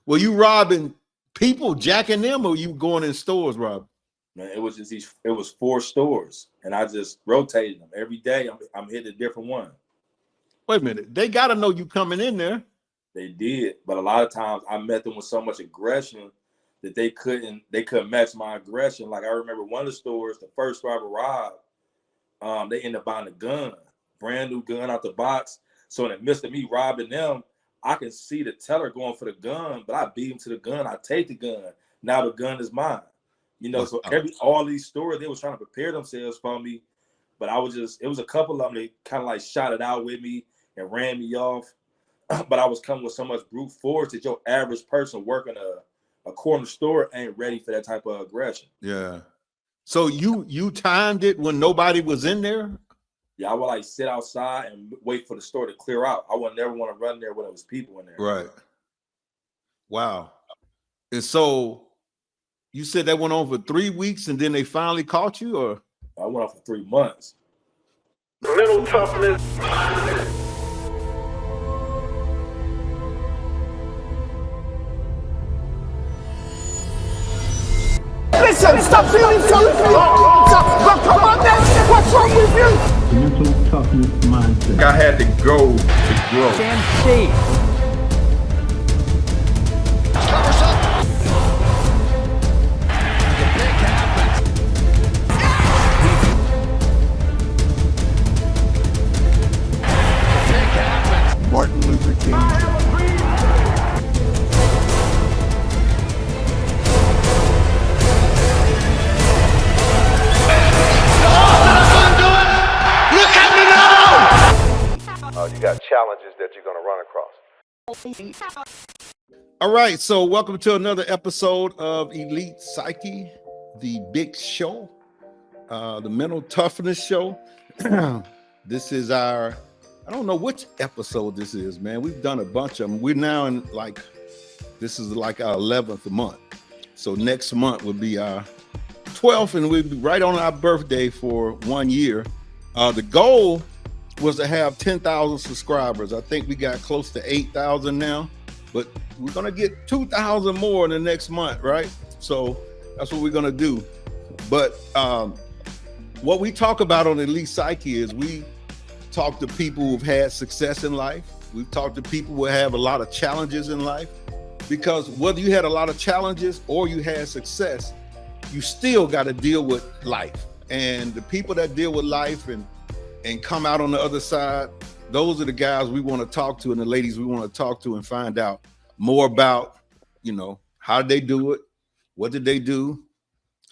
Were you robbing people, jacking them, or you going in stores, Rob? Man, it was just it was 4 stores, and I just rotated them every day. I'm hitting a different one. Wait a minute, they got to know you coming in there. They did, but a lot of times I met them with so much aggression that they couldn't match my aggression. Like I remember one of the stores, the first store I ever robbed, they ended up buying a gun, brand new gun out the box. So in the midst of me robbing them, I can see the teller going for the gun, but I beat him to the gun. I take the gun. Now the gun is mine. You know, so all these stores, they was trying to prepare themselves for me, but it was a couple of them that kind of like shot it out with me and ran me off. But I was coming with so much brute force that your average person working a corner store ain't ready for that type of aggression. Yeah. So you timed it when nobody was in there? Yeah, I would like sit outside and wait for the store to clear out. I would never want to run there when there was people in there. Right. Wow. And so you said that went on for 3 weeks and then they finally caught you, or? I went on for 3 months. Mental toughness. Listen, stop feeling sorry for yourself. Come on, man. What's wrong with you? Mental toughness mindset. I had to go to grow. MC. Covers up. The big happens. The big happens. Martin Luther King. You got challenges that you're going to run across. All right, so welcome to another episode of Elite Psyche, the big show, the mental toughness show. This is I don't know which episode this is, man. We've done a bunch of them. We're now in this is like our 11th month. So next month will be our 12th, and we'll be right on our birthday for 1 year. The goal was to have 10,000 subscribers. I think we got close to 8,000 now, but we're gonna get 2,000 more in the next month, right? So that's what we're gonna do. But what we talk about on Elite Psyche is we talk to people who've had success in life. We've talked to people who have a lot of challenges in life, because whether you had a lot of challenges or you had success, you still got to deal with life. And the people that deal with life and come out on the other side, those are the guys we want to talk to and the ladies we want to talk to and find out more about, how did they do it? What did they do?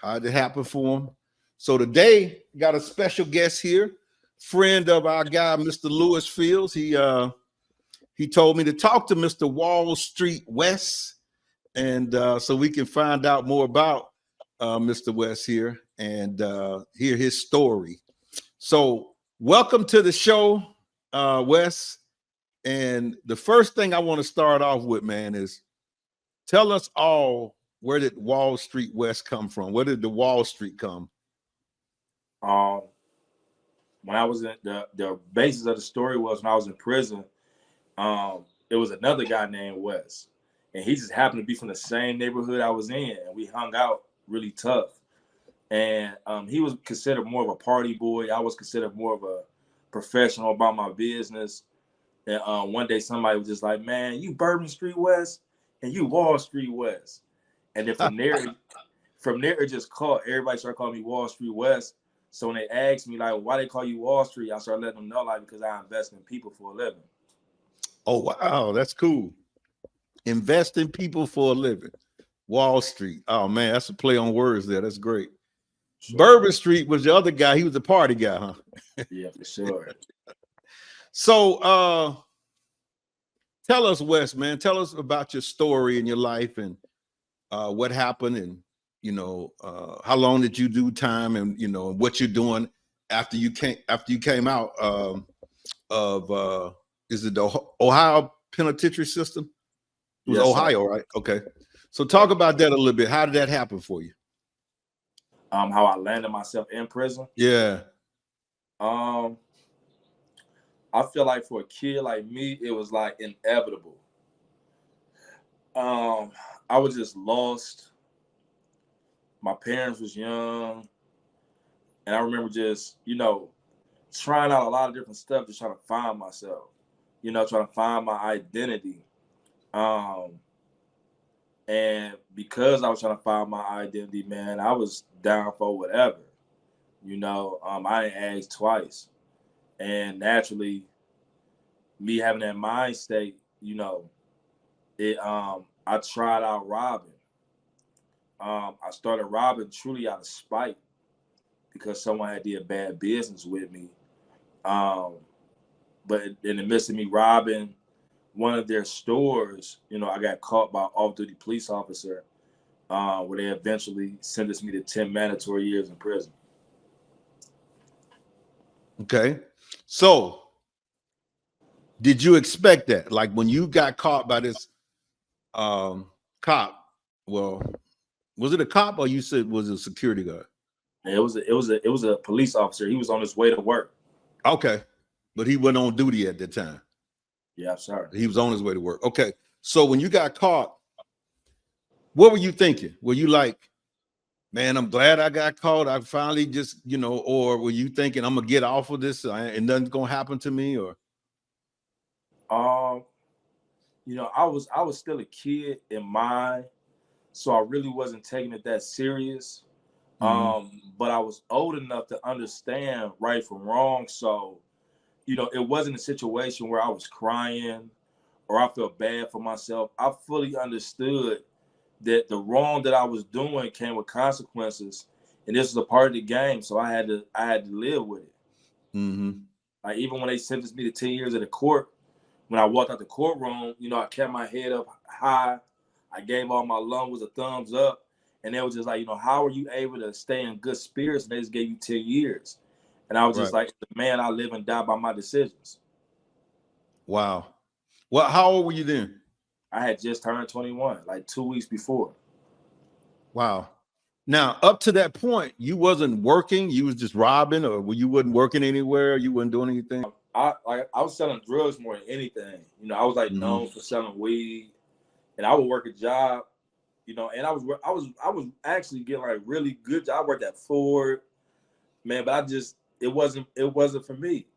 How did it happen for them? So today, got a special guest here, friend of our guy, Mr. Lewis Fields. He told me to talk to Mr. Wall Street Wes, and so we can find out more about Mr. Wes here and hear his story. So welcome to the show, Wes. And the first thing I want to start off with, man, is tell us all, where did Wall Street Wes come from? Where did the Wall Street come? When I was in the basis of the story was when I was in prison, it was another guy named Wes, and he just happened to be from the same neighborhood I was in, and we hung out really tough. And he was considered more of a party boy. I was considered more of a professional about my business. And one day somebody was just like, man, you Bourbon Street West and you Wall Street West. And then from there it just caught. Everybody started calling me Wall Street West. So when they asked me, like, why they call you Wall Street, I started letting them know, like, because I invest in people for a living. Oh, wow. That's cool. Invest in people for a living. Wall Street. Oh, man, that's a play on words there. That's great. Sure. Bourbon Street was the other guy. He was the party guy, huh? Yeah, for sure. So tell us, Wes, man, tell us about your story in your life and what happened, and how long did you do time, and what you're doing after you came out of is it the Ohio penitentiary system? It was Ohio, right? Okay. So talk about that a little bit. How did that happen for you? How I landed myself in prison. Yeah. I feel like for a kid like me, it was like inevitable. I was just lost. My parents was young, and I remember just, trying out a lot of different stuff, just trying to find myself, trying to find my identity. And because I was trying to find my identity, man, I was down for whatever. I didn't ask twice. And naturally, me having that mind state, I tried out robbing. I started robbing truly out of spite because someone had did bad business with me. But in the midst of me robbing one of their stores, I got caught by an off-duty police officer, where they eventually sentenced me to 10 mandatory years in prison. Okay. So did you expect that? Like when you got caught by this cop, well, was it a cop or you said was it a security guard? And it was a police officer. He was on his way to work. Okay. But he wasn't on duty at that time. Yeah, sorry. He was on his way to work. Okay. So when you got caught, what were you thinking? Were you like, man, I'm glad I got caught. I finally just, or were you thinking I'm gonna get off of this and nothing's gonna happen to me? Or I was still a kid in mind, so I really wasn't taking it that serious. But I was old enough to understand right from wrong. So, it wasn't a situation where I was crying or I felt bad for myself. I fully understood that the wrong that I was doing came with consequences, and this was a part of the game. So I had to live with it. Like even when they sentenced me to 10 years in the court, when I walked out the courtroom, I kept my head up high. I gave all my lungs a thumbs up, and they was just like, how are you able to stay in good spirits? And they just gave you 10 years, and I was just like, man, I live and die by my decisions. Wow. Well, how old were you then? I had just turned 21, like 2 weeks before. Wow. Now, up to that point, you wasn't working. You was just robbing, or you wasn't working anywhere. You wasn't doing anything. I was selling drugs more than anything. I was like known for selling weed, and I would work a job, and I was actually getting like really good. I worked at Ford, man, but it wasn't for me.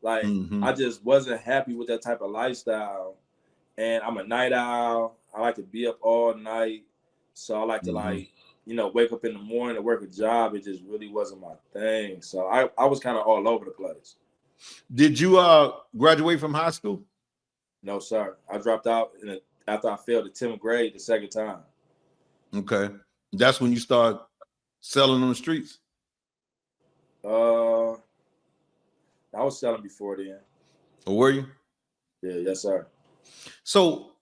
Like I just wasn't happy with that type of lifestyle. And I'm a night owl. I like to be up all night. So I like to wake up in the morning and work a job. It just really wasn't my thing. So I was kind of all over the place. Did you graduate from high school? No, sir. I dropped out after I failed the 10th grade the second time. Okay. That's when you start selling on the streets? I was selling before then. Or were you? Yeah, yes, sir. So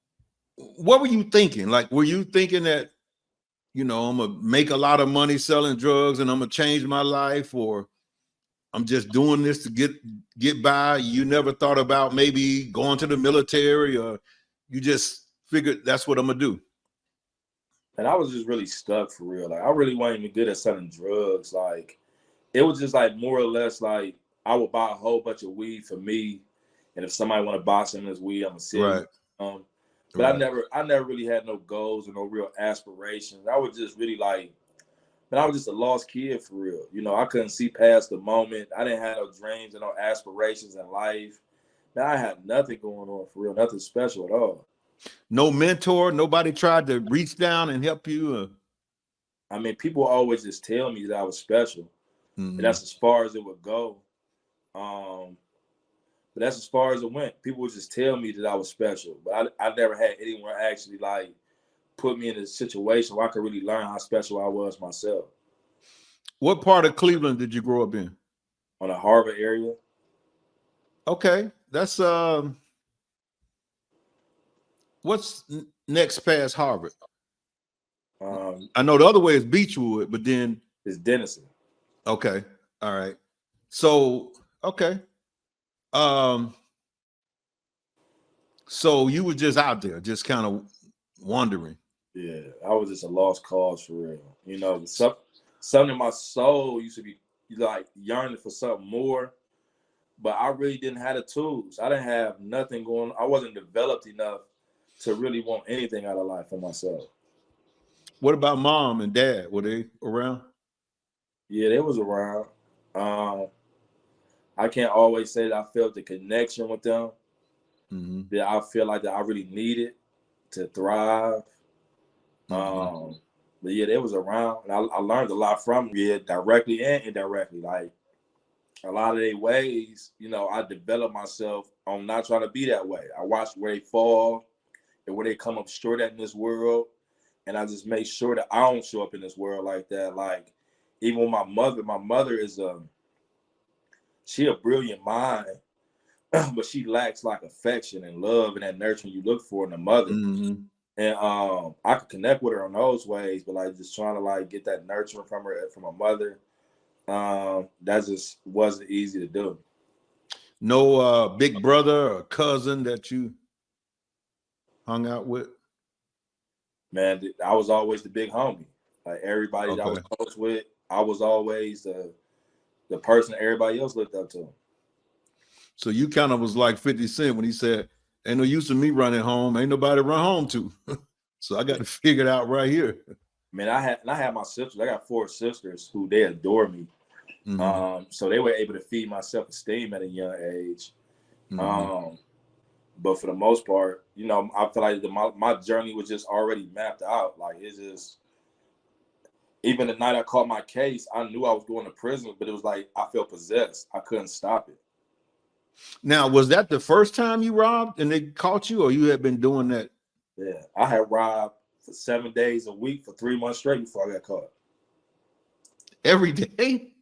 what were you thinking? Like, were you thinking that, I'm going to make a lot of money selling drugs and I'm going to change my life, or I'm just doing this to get by? You never thought about maybe going to the military, or you just figured that's what I'm going to do? And I was just really stuck for real. Like, I really wasn't even good at selling drugs. Like, it was just like more or less like I would buy a whole bunch of weed for me. And if somebody want to buy some of this weed, I'm gonna sell it. But I never really had no goals or no real aspirations. I was just really like, man, I was just a lost kid for real. I couldn't see past the moment. I didn't have no dreams and no aspirations in life. Man, I had nothing going on for real, nothing special at all. No mentor, nobody tried to reach down and help you? I mean, people always just tell me that I was special. And that's as far as it would go. But that's as far as it went. People would just tell me that I was special, but I never had anyone actually like put me in a situation where I could really learn how special I was myself. What part of Cleveland did you grow up in? On the Harvard area. Okay, that's what's next past Harvard? I know the other way is Beechwood, but then it's Denison. Okay, all right. So okay. So you were just out there, just kind of wondering. Yeah, I was just a lost cause for real. Something in my soul used to be like yearning for something more, but I really didn't have the tools. I didn't have nothing going on. I wasn't developed enough to really want anything out of life for myself. What about mom and dad? Were they around? Yeah, they was around. I can't always say that I felt the connection with them that I feel like that I really needed to thrive. But yeah, they was around, and I learned a lot from them, yeah, directly and indirectly. Like a lot of their ways, you know, I developed myself on not trying to be that way. I watched where they fall and where they come up short at in this world, and I just make sure that I don't show up in this world like that. Like even with my mother is she a brilliant mind, but she lacks like affection and love and that nurturing you look for in a mother. And I could connect with her on those ways, but like just trying to like get that nurturing from her, from a mother, that just wasn't easy to do. No big brother or cousin that you hung out with? Man, I was always the big homie. Like everybody that I was close with, I was always the person everybody else looked up to. So you kind of was like 50 Cent when he said, ain't no use of me running home. Ain't nobody to run home to. So I got to figure it out right here. Man, I had my sisters. I got 4 sisters who they adore me. So they were able to feed my self-esteem at a young age. But for the most part, you know, I feel like my journey was just already mapped out. Like it's just, even the night I caught my case, I knew I was going to prison, but it was like I felt possessed. I couldn't stop it. Now, was that the first time you robbed and they caught you, or you had been doing that? Yeah, I had robbed for 7 days a week for 3 months straight before I got caught. Every day?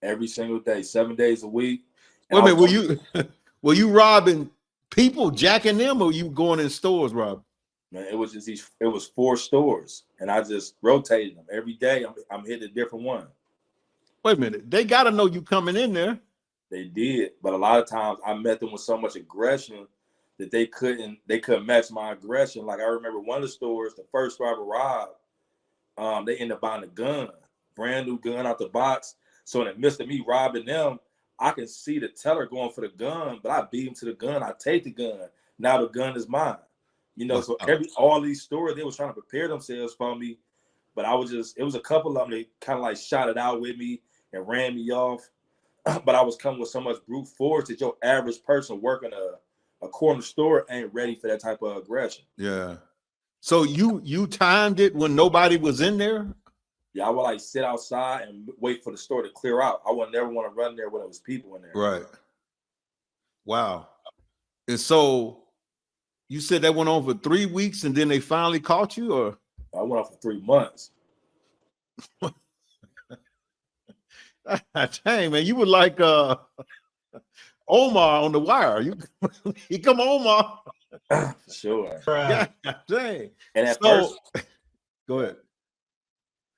Every single day, 7 days a week. Wait a minute, were you robbing people, jacking them, or you going in stores robbing? Man, it was just it was 4 stores, and I just rotated them every day. I'm hitting a different one. Wait a minute, they got to know you coming in there. They did, but a lot of times I met them with so much aggression that they couldn't match my aggression. Like I remember one of the stores, the first store I robbed, they ended up buying a gun, brand new gun out the box. So in the midst of me robbing them, I can see the teller going for the gun, but I beat him to the gun. I take the gun. Now the gun is mine. You know, so all these stores, they was trying to prepare themselves for me, but it was a couple of them that kind of like shot it out with me and ran me off. But I was coming with so much brute force that your average person working a corner store ain't ready for that type of aggression. Yeah. So you timed it when nobody was in there? Yeah, I would like sit outside and wait for the store to clear out. I would never want to run there when there was people in there. Right. Wow. And so you said that went on for 3 weeks and then they finally caught you, or? I went on for 3 months. Dang, man, you were like Omar on The Wire. You come Omar. For sure. Yeah, dang. And at first, go ahead.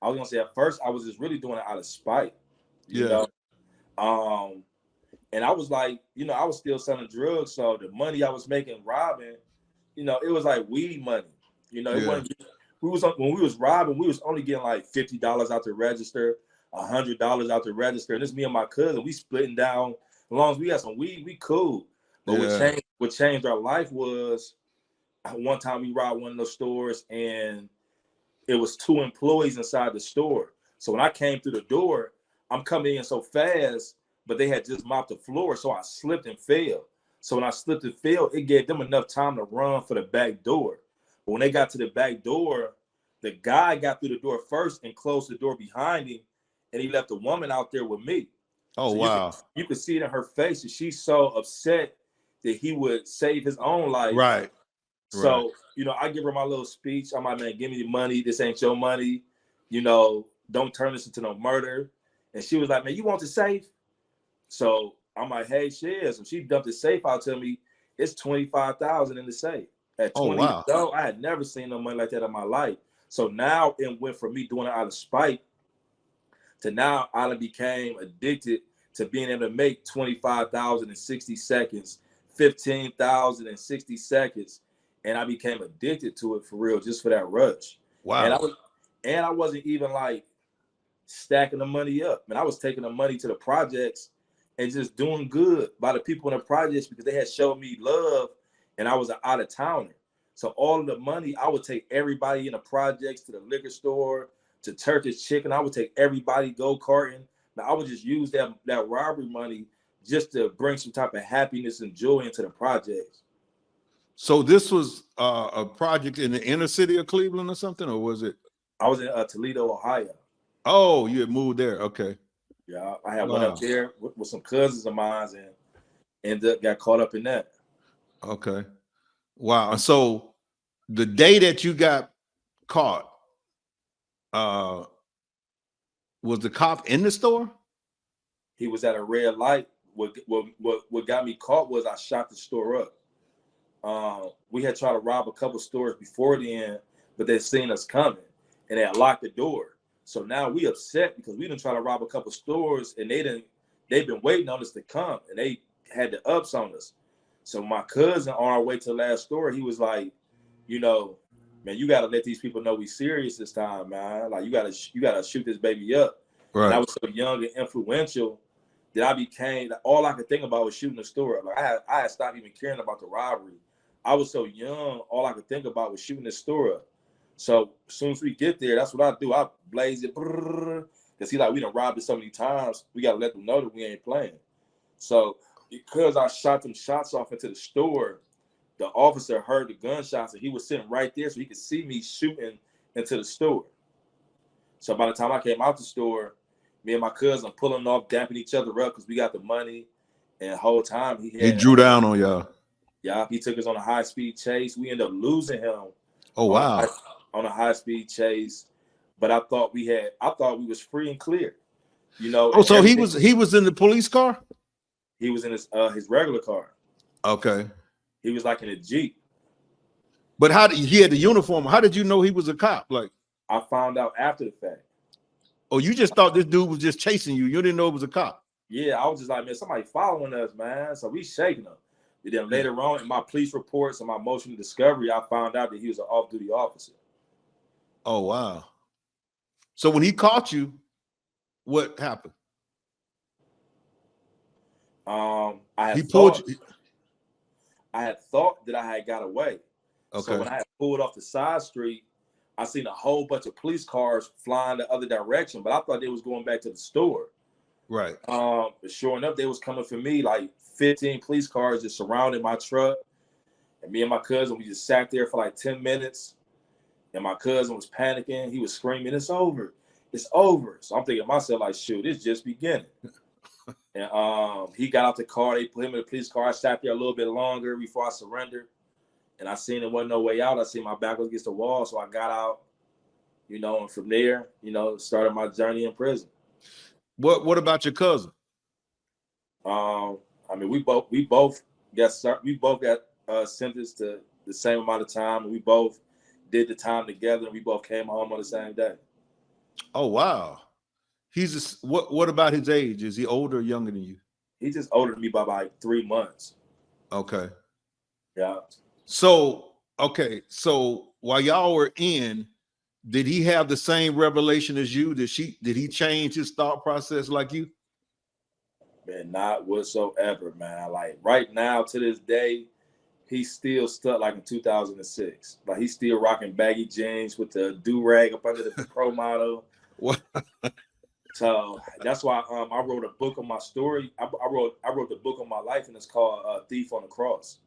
I was gonna say at first I was just really doing it out of spite. You know? And I was like, you know, I was still selling drugs, so the money I was making robbing, you know, it was like weed money. You know, it wasn't, when we was robbing, we was only getting like $50 out the register, $100 out the register. And it's me and my cousin, we splitting down. As long as we had some weed, we cool. But what changed our life was one time we robbed one of those stores and it was 2 employees inside the store. So when I came through the door, I'm coming in so fast, but they had just mopped the floor. So I slipped and fell. So when I slipped and fell, it gave them enough time to run for the back door. But when they got to the back door, the guy got through the door first and closed the door behind him. And he left the woman out there with me. Oh, so wow. You could see it in her face that she's so upset that he would save his own life. Right. So, you know, I give her my little speech. I'm like, man, give me the money. This ain't your money. You know, don't turn this into no murder. And she was like, man, you want the safe? So I'm like, hey, shit. So she dumped the safe out to me. It's $25,000 in the safe. At 20 years old, I had never seen no money like that in my life. So now it went from me doing it out of spite to now I became addicted to being able to make 25,000 in 60 seconds, 15,000 in 60 seconds. And I became addicted to it for real, just for that rush. Wow. And I wasn't even like stacking the money up. Man, I was taking the money to the projects and just doing good by the people in the projects because they had showed me love and I was an out-of-towner. So all of the money, I would take everybody in the projects to the liquor store, to Turkish Chicken. I would take everybody go-karting. Now, I would just use that robbery money just to bring some type of happiness and joy into the projects. So this was a project in the inner city of Cleveland or something, or was it? I was in Toledo, Ohio. Oh, you had moved there. Okay. Yeah, I had one up there with some cousins of mine and got caught up in that. Okay. Wow. And so the day that you got caught, was the cop in the store? He was at a red light. What got me caught was I shot the store up. We had tried to rob a couple stores before then, but they seen us coming and they had locked the door. So now we upset because we didn't try to rob a couple stores and they've been waiting on us to come and they had the ups on us. So my cousin on our way to the last store, he was like, you know, man, you gotta let these people know we serious this time, man. Like you gotta shoot this baby up. Right. And I was so young and influential that I became all I could think about was shooting the store up. Like I had stopped even caring about the robbery. I was so young, all I could think about was shooting the store up. So as soon as we get there, that's what I do. I blaze it, because he like, we done robbed it so many times. We gotta let them know that we ain't playing. So because I shot them shots off into the store, the officer heard the gunshots and he was sitting right there so he could see me shooting into the store. So by the time I came out the store, me and my cousin pulling off, damping each other up because we got the money. And the whole time he drew down on y'all. Yeah, he took us on a high-speed chase. We ended up losing him. Oh, wow. On a high-speed chase. But I thought we was free and clear. You know. Oh, so he was in the police car? He was in his regular car. Okay. He was like in a Jeep. But he had the uniform? How did you know he was a cop? Like, I found out after the fact. Oh, you just thought this dude was just chasing you. You didn't know it was a cop. Yeah, I was just like, man, somebody following us, man. So we shaking him. And then later on in my police reports and my motion of discovery, I found out that he was an off-duty officer. Oh, wow. So when he caught you, what happened? I had thought that I had got away. Okay. So when I had pulled off the side street, I seen a whole bunch of police cars flying the other direction, but I thought they was going back to the store. Right. But sure enough, they was coming for me, like 15 police cars just surrounded my truck. And me and my cousin, we just sat there for like 10 minutes. And my cousin was panicking. He was screaming, "It's over. It's over." So I'm thinking to myself, like, shoot, it's just beginning. And he got out the car. They put him in the police car. I sat there a little bit longer before I surrendered. And I seen there wasn't no way out. I seen my back was against the wall. So I got out, you know, and from there, you know, started my journey in prison. What about your cousin? I mean, we both got sentenced to the same amount of time. We both did the time together, and we both came home on the same day. Oh, wow. What about his age? Is he older or younger than you? He's just older than me by like 3 months. Okay. Yeah. So while y'all were in, did he have the same revelation as you? Did he change his thought process like you? Man, not whatsoever, man. Like right now, to this day, he's still stuck like in 2006. Like he's still rocking baggy jeans with the do-rag up under the pro model. What? So that's why I wrote a book on my story. I wrote the book on my life, and it's called Thief on the Cross.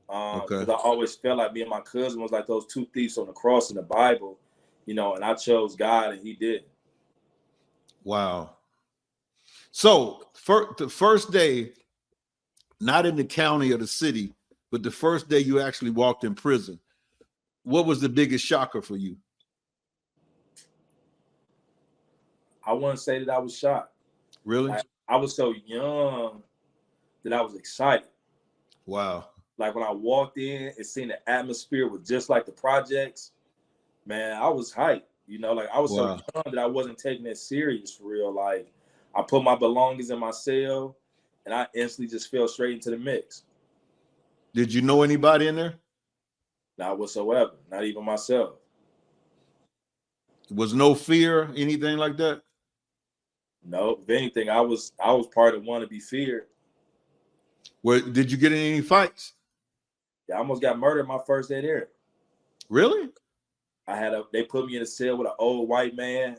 Because I always felt like me and my cousin was like those two thieves on the cross in the Bible, you know, and I chose God and he did. Wow. So the first day, not in the county or the city, but the first day you actually walked in prison, what was the biggest shocker for you? I wouldn't say that I was shocked. Really? Like, I was so young that I was excited. Wow. Like when I walked in and seen the atmosphere was just like the projects, man, I was hyped. You know, like I was so young that I wasn't taking it serious for real. Like I put my belongings in my cell and I instantly just fell straight into the mix. Did you know anybody in there? Not whatsoever. Not even myself. Was no fear, anything like that? No, if anything, I was part of one to be feared. Did you get in any fights? Yeah, I almost got murdered my first day there. Really? They put me in a cell with an old white man,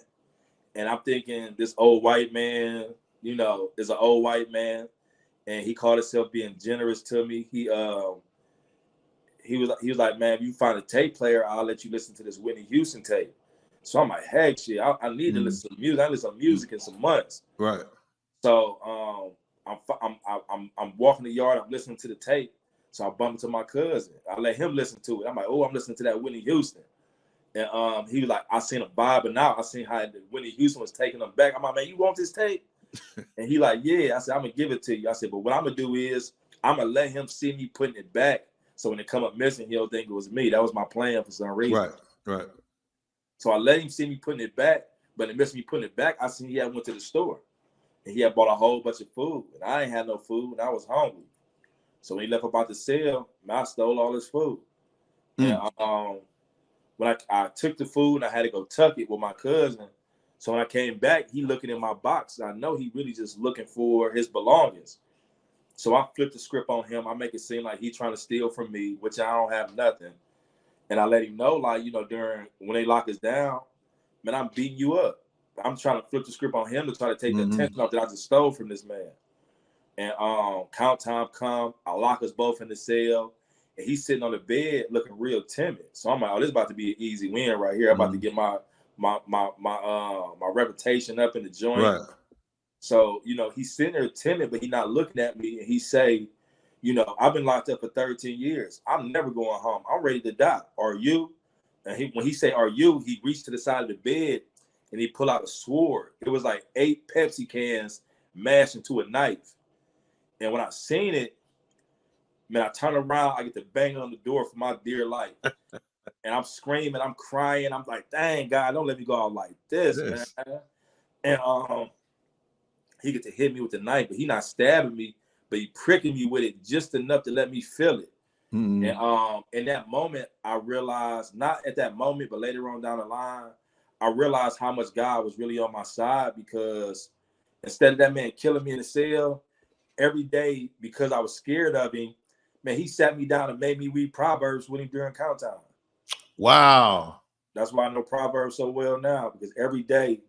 and I'm thinking this old white man, you know, is an old white man, and he called himself being generous to me. He was like, man, if you find a tape player, I'll let you listen to this Whitney Houston tape. So I'm like, heck, shit, I need to listen to music. I listen to music in some months. Right. So I'm walking the yard. I'm listening to the tape. So I bump into my cousin. I let him listen to it. I'm like, oh, I'm listening to that Whitney Houston. And he was like, I seen him vibing out. I seen how Whitney Houston was taking him back. I'm like, man, you want this tape? And he like, yeah. I said, I'm gonna give it to you. I said, but what I'm gonna do is I'm gonna let him see me putting it back. So when it come up missing, he'll think it was me. That was my plan for some reason. Right. Right. So I let him see me putting it back. But in midst of me putting it back, I seen he had went to the store. And he had bought a whole bunch of food. And I ain't had no food, and I was hungry. So when he left about the sale, I stole all his food. And when I took the food and I had to go tuck it with my cousin. So when I came back, he looking in my box. And I know he really just looking for his belongings. So I flipped the script on him. I make it seem like he trying to steal from me, which I don't have nothing. And I let him know, like, you know, when they lock us down, man, I'm beating you up. I'm trying to flip the script on him to try to take the attention off that I just stole from this man. And count time come, I lock us both in the cell, and he's sitting on the bed looking real timid. So I'm like, oh, this is about to be an easy win right here. I'm about to get my reputation up in the joint. Right. So, you know, he's sitting there timid, but he's not looking at me. And he say, you know, I've been locked up for 13 years. I'm never going home. I'm ready to die. Are you? And when he say, are you, he reached to the side of the bed and he pulled out a sword. It was like 8 Pepsi cans mashed into a knife. And when I seen it, man, I turn around, I get to bang on the door for my dear life. And I'm screaming, I'm crying. I'm like, dang, God, don't let me go out like this, man. And he get to hit me with the knife, but he not stabbing me, but he pricking me with it just enough to let me feel it. And in that moment, I realized, not at that moment, but later on down the line, I realized how much God was really on my side, because instead of that man killing me in the cell, every day, because I was scared of him, man, he sat me down and made me read Proverbs with him during count time. Wow. That's why I know Proverbs so well now, because every day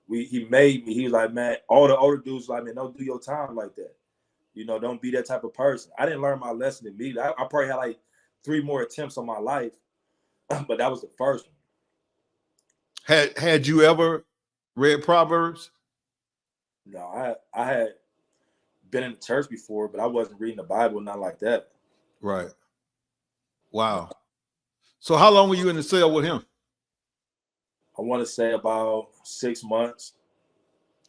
he made me, he was like, man, all the older dudes like, man, don't do your time like that. You know, don't be that type of person. I didn't learn my lesson immediately. I probably had like 3 more attempts on my life, but that was the first one. Had you ever read Proverbs? No, I had been in the church before, but I wasn't reading the Bible, not like that. Right. Wow. So how long were you in the cell with him? I want to say about 6 months.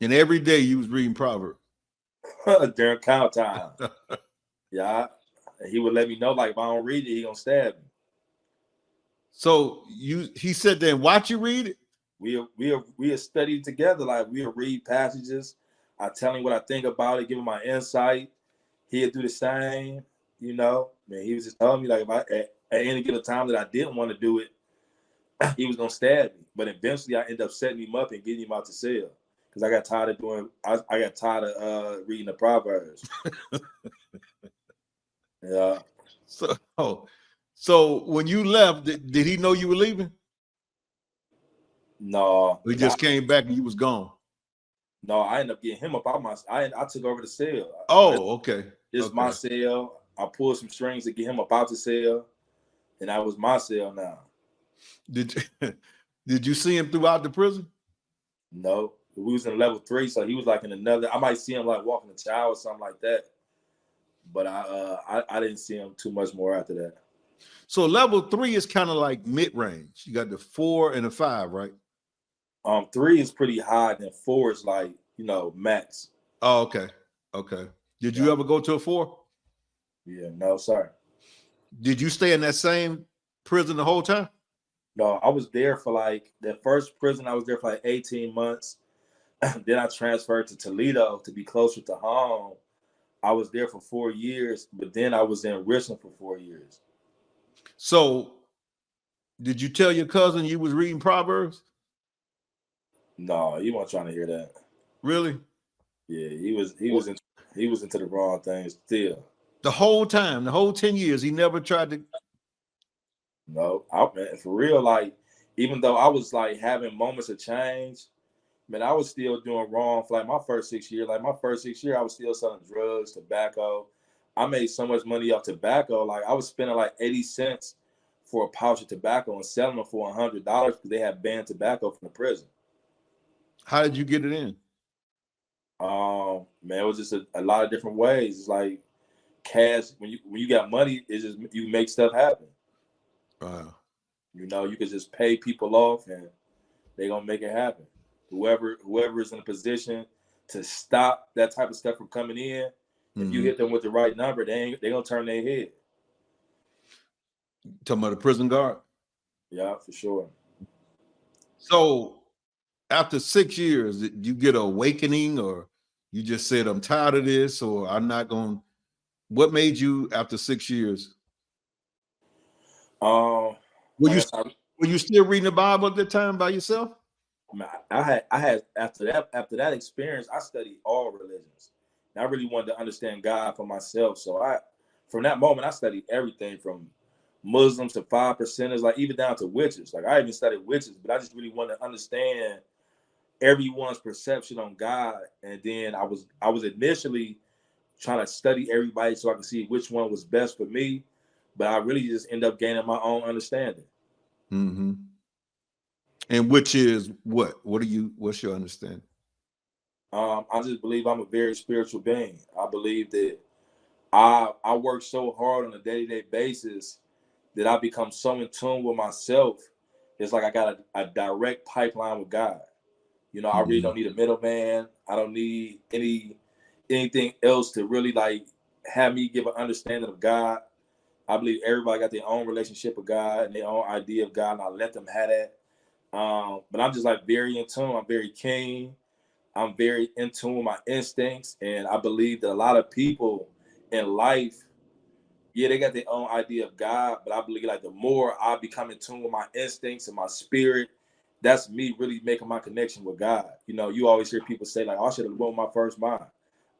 And every day you was reading Proverbs? During count time. Yeah. He would let me know, like, if I don't read it, he gonna stab me. So he sat there and watch you read it? We studied together. Like, we'll read passages. I tell him what I think about it, give him my insight. He'd do the same, you know. Man, he was just telling me, like, if I at any given time that I didn't want to do it, he was gonna stab me. But eventually I ended up setting him up and getting him out the cell. Because I got tired of I got tired of reading the Proverbs. Yeah. So when you left, did he know you were leaving? No. He just came back and you was gone. No, I ended up getting him up out my. I took over the cell. Oh, okay. This is my cell. I pulled some strings to get him up out the cell, and that was my cell now. Did you see him throughout the prison? No, we was in level 3, so he was like in another. I might see him like walking the child or something like that, but I didn't see him too much more after that. So level 3 is kind of like mid range. You got the 4 and the 5, right? 3 is pretty high, and 4 is like, you know, max. Oh, okay. Okay. Did you ever go to a 4? Yeah, no, sir. Did you stay in that same prison the whole time? No, I was there for like that first prison. I was there for like 18 months. Then I transferred to Toledo to be closer to home. I was there for 4 years, but then I was in Richmond for 4 years. So did you tell your cousin you was reading Proverbs? No, he wasn't trying to hear that. Really? Yeah, he was into the wrong things still. The whole time, the whole 10 years, he never tried to. No, man, for real, like, even though I was like having moments of change, man, I was still doing wrong for like my first 6 years. Like my first 6 years, I was still selling drugs, tobacco. I made so much money off tobacco. Like I was spending like 80 cents for a pouch of tobacco and selling them for $100 because they had banned tobacco from the prison. How did you get it in? Man, it was just a lot of different ways. It's like cash. When you got money, it's just you make stuff happen. Wow. You know, you could just pay people off and they're gonna make it happen. Whoever is in a position to stop that type of stuff from coming in, if you hit them with the right number, they gonna turn their head. Talking about the prison guard? Yeah, for sure. So after 6 years, did you get an awakening, or you just said, I'm tired of this, or I'm not going? What made you after 6 years? Were you still reading the Bible at the time by yourself? I had after that experience, I studied all religions. And I really wanted to understand God for myself. So from that moment, I studied everything from Muslims to 5%ers, like even down to witches. Like I even studied witches, but I just really wanted to understand everyone's perception on God. And then I was initially trying to study everybody so I could see which one was best for me. But I really just end up gaining my own understanding. Mm-hmm. And which is what? What's your understanding? I just believe I'm a very spiritual being. I believe that I work so hard on a day-to-day basis that I become so in tune with myself. It's like I got a direct pipeline with God. You know, I really don't need a middleman. I don't need anything else to really like have me give an understanding of God. I believe everybody got their own relationship with God and their own idea of God, and I let them have that. But I'm just like very in tune. I'm very keen. I'm very in tune with my instincts, and I believe that a lot of people in life, yeah, they got their own idea of God, but I believe like the more I become in tune with my instincts and my spirit, that's me really making my connection with God. You know, you always hear people say like, oh, I should have went with my first mind.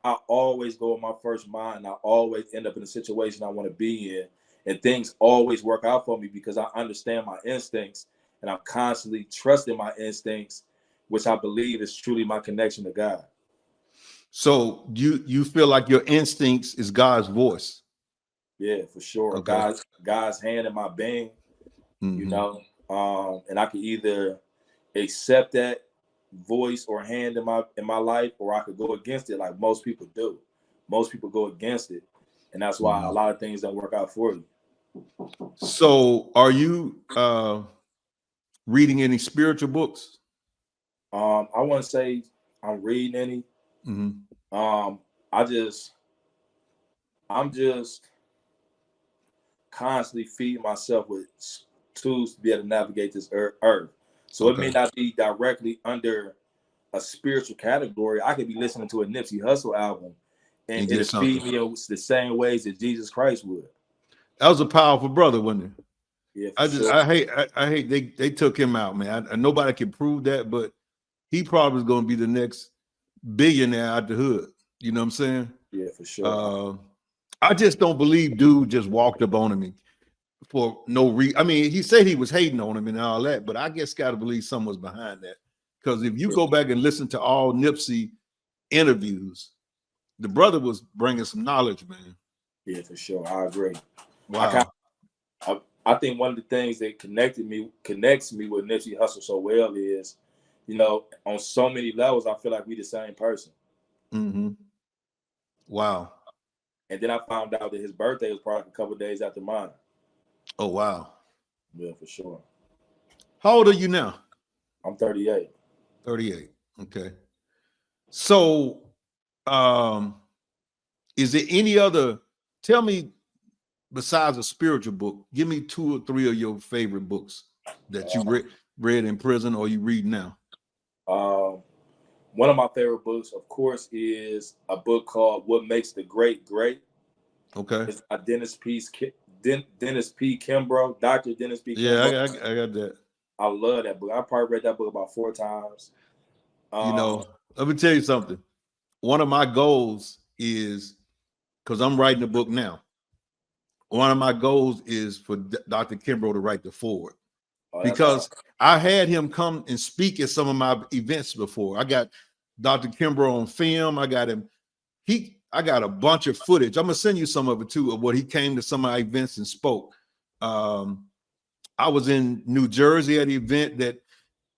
I always go with my first mind, and I always end up in a situation I want to be in, and things always work out for me because I understand my instincts, and I'm constantly trusting my instincts, which I believe is truly my connection to God. So you feel like your instincts is God's voice? Yeah, for sure. Okay. God's hand in my being, Mm-hmm. you know, and I could either accept that voice or hand in my life, or I could go against it like most people do. Most people go against it, and that's why a lot of things don't work out for you. So are you reading any spiritual books? I wouldn't say I'm reading any. Mm-hmm. I'm just constantly feeding myself with tools to be able to navigate this earth. So It may not be directly under a spiritual category. I could be listening to a Nipsey Hussle album and it'll feed me in the same ways that Jesus Christ would. That was a powerful brother, wasn't it? Yeah, I hate they took him out, man. Nobody can prove that, but he probably is going to be the next billionaire out the hood. You know what I'm saying? Yeah, for sure. I just don't believe dude just walked up on him for no reason. I mean, he said he was hating on him and all that, but I guess got to believe someone was behind that. Because if you go back and listen to all Nipsey interviews, the brother was bringing some knowledge, man. Yeah, for sure. I agree. Wow. I think one of the things that connects me with Nipsey Hussle so well is, you know, on so many levels, I feel like we the same person. Mm-hmm. Wow. And then I found out that his birthday was probably a couple of days after mine. Oh, wow. Yeah, for sure. How old are you now? I'm 38. 38. Okay. So, is there any other, tell me, besides a spiritual book, give me 2 or 3 of your favorite books that you read in prison or you read now. One of my favorite books, of course, is a book called What Makes the Great Great. Okay. It's by Dennis P. Kimbrough, Dr. Dennis P. Kimbrough. Yeah, I got that. I love that book. I probably read that book about 4 times. You know, let me tell you something. One of my goals is, because I'm writing a book now, one of my goals is for Dr. Kimbrough to write the foreword, Oh, that's because awesome. I had him come and speak at some of my events before. I got Dr. Kimbrough on film. I got him. I got a bunch of footage. I'm gonna send you some of it too, of what he came to some of my events and spoke. I was in New Jersey at an event that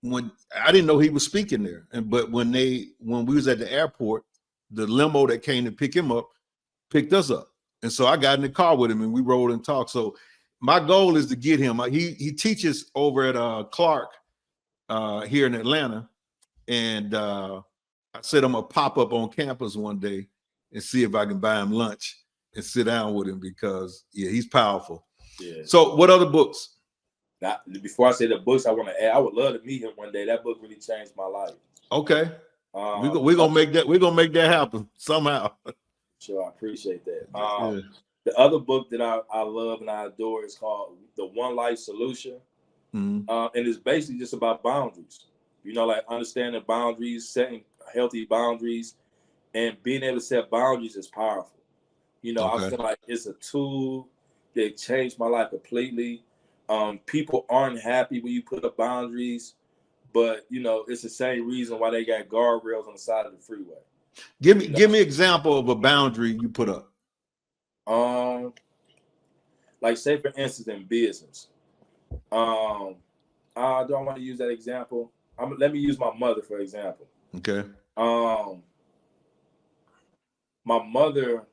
when I didn't know he was speaking there, but when we was at the airport, the limo that came to pick him up picked us up, and so I got in the car with him and we rode and talked. So my goal is to get him. He teaches over at Clark here in Atlanta, and I said I'm gonna pop up on campus one day and see if I can buy him lunch and sit down with him, because he's powerful. Yeah. So what other books? Now, before I say the books, I want to add, I would love to meet him one day. That book really changed my life. Okay. We're gonna make that happen somehow. Sure, I appreciate that. Yeah. The other book that I love and I adore is called The One Life Solution. Mhm. And it's basically just about boundaries. You know, like understanding boundaries, setting healthy boundaries, and being able to set boundaries is powerful. You know, Okay. I feel like it's a tool that changed my life completely. People aren't happy when you put up boundaries, but you know, it's the same reason why they got guardrails on the side of the freeway. Give me an example of a boundary you put up. Like say for instance in business. Do I want to use that example? Let me use my mother for example. Okay. My mother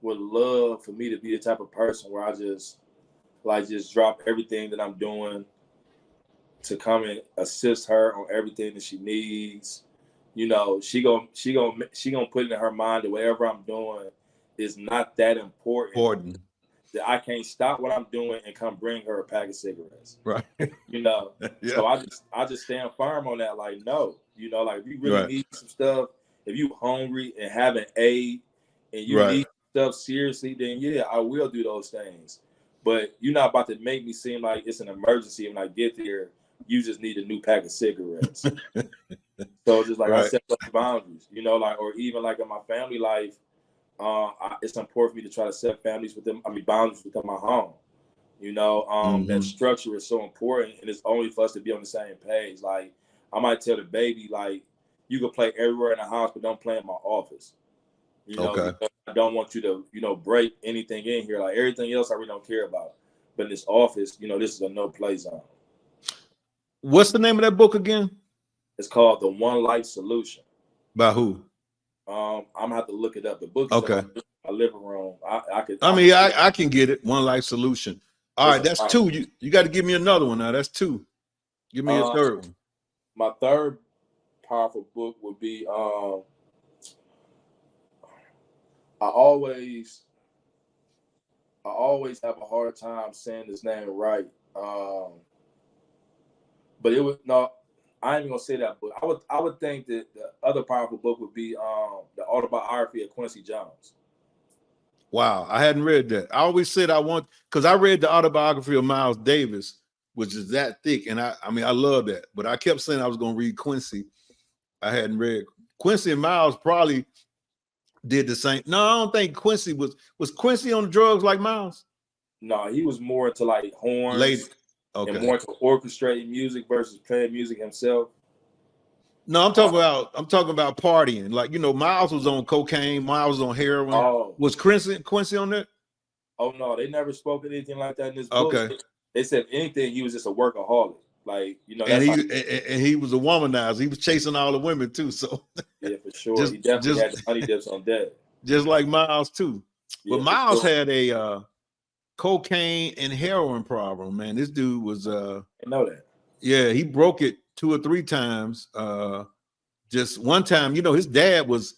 would love for me to be the type of person where I just drop everything that I'm doing to come and assist her on everything that she needs. You know, she gonna put it in her mind that whatever I'm doing is not that important. That I can't stop what I'm doing and come bring her a pack of cigarettes. Right. You know. Yeah. So I just stand firm on that. Like, no, you know, like if you really need some stuff, if you hungry and haven't ate and you need stuff seriously, then yeah, I will do those things. But you're not about to make me seem like it's an emergency when I get there. You just need a new pack of cigarettes. So just like I set up boundaries, you know, like, or even like in my family life, it's important for me to try to set boundaries within my home. You know, that structure is so important, and it's only for us to be on the same page. Like, I might tell the baby, like, you can play everywhere in the house, but don't play in my office. You know, because I don't want you to, you know, break anything in here. Like everything else, I really don't care about. But in this office, you know, this is a no-play zone. What's the name of that book again? It's called The One Life Solution. By who? I'm gonna have to look it up. The book is in my living room. I can get it. One Life Solution. All right, that's two. You got to give me another one now. That's two. Give me a third one. My third powerful book would be I always have a hard time saying his name right. But it would I ain't gonna say that book. I would think that the other powerful book would be the autobiography of Quincy Jones. Wow, I hadn't read that. I always said because I read the autobiography of Miles Davis, which is that thick, and I mean I love that. But I kept saying I was gonna read Quincy. I hadn't read Quincy, and Miles probably did the same. No, I don't think Quincy was Quincy on drugs like Miles. No, he was more into like horns. And more to orchestrating music versus playing music himself. No, I'm talking about partying. Like, you know, Miles was on cocaine, Miles was on heroin. Was Quincy on that? Oh no, they never spoke anything like that in this book. Okay. They said if anything, he was just a workaholic. Like, you know, and he was a womanizer. He was chasing all the women too. So yeah, for sure. He definitely had the honey dips on deck. Just like Miles too. Yeah, but Miles had a cocaine and heroin problem, man. This dude was I know that. Yeah, he broke it 2 or 3 times. Just one time, you know, his dad was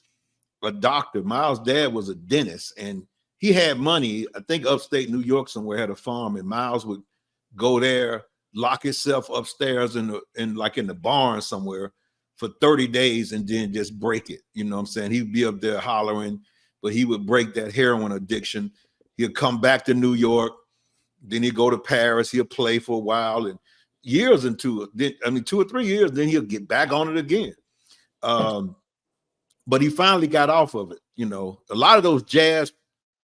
a doctor. Miles' dad was a dentist, and he had money. I think upstate New York somewhere had a farm, and Miles would go there, lock himself upstairs in the barn somewhere for 30 days and then just break it. You know what I'm saying? He'd be up there hollering, but he would break that heroin addiction. He'll come back to New York, then he'll go to Paris, he'll play for a while, and years into it, then 2 or 3 years, then he'll get back on it again. But he finally got off of it. You know, a lot of those jazz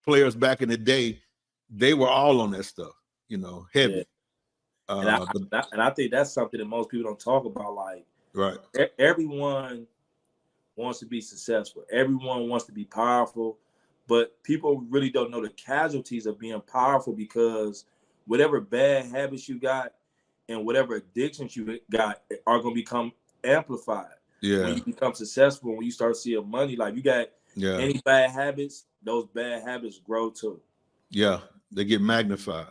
players back in the day, they were all on that stuff, you know, heavy. Yeah. And I think that's something that most people don't talk about. Like, Right. Everyone wants to be successful. Everyone wants to be powerful, but people really don't know the casualties of being powerful, because whatever bad habits you got and whatever addictions you got are going to become amplified. Yeah. When you become successful, when you start seeing money, like you got any bad habits, those bad habits grow too. Yeah. They get magnified.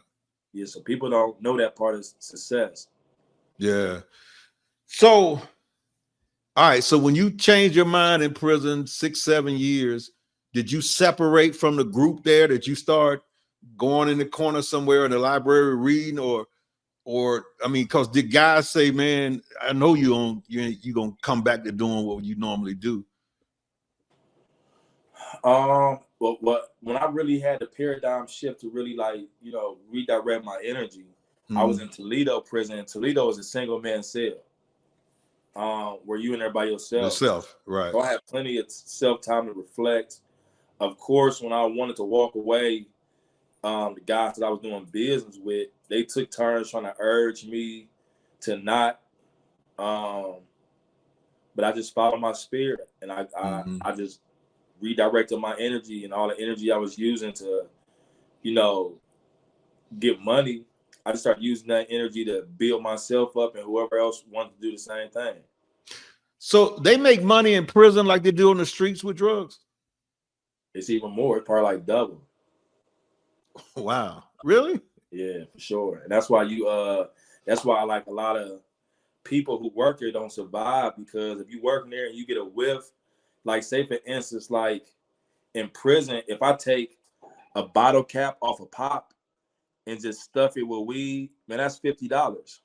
Yeah. So people don't know that part of success. Yeah. So, all right. So when you changed your mind in prison 6-7 years, did you separate from the group there? Did you start going in the corner somewhere in the library reading, or I mean, because the guys say, man, I know you're gonna come back to doing what you normally do. Well, when I really had the paradigm shift to really, like, you know, redirect my energy, I was in Toledo prison. Toledo is a single man cell, where you in there by yourself. Yourself, right? So I had plenty of self time to reflect. Of course, when I wanted to walk away, the guys that I was doing business with, they took turns trying to urge me to not. But I just followed my spirit, and I just redirected my energy, and all the energy I was using to, you know, get money, I just started using that energy to build myself up and whoever else wanted to do the same thing. So they make money in prison like they do on the streets with drugs? It's even more. It's probably like double. Wow. Really? Yeah, for sure. And that's why that's why like a lot of people who work here don't survive, because if you work in there and you get a whiff, like say for instance, like in prison, if I take a bottle cap off a pop and just stuff it with weed, man, that's $50.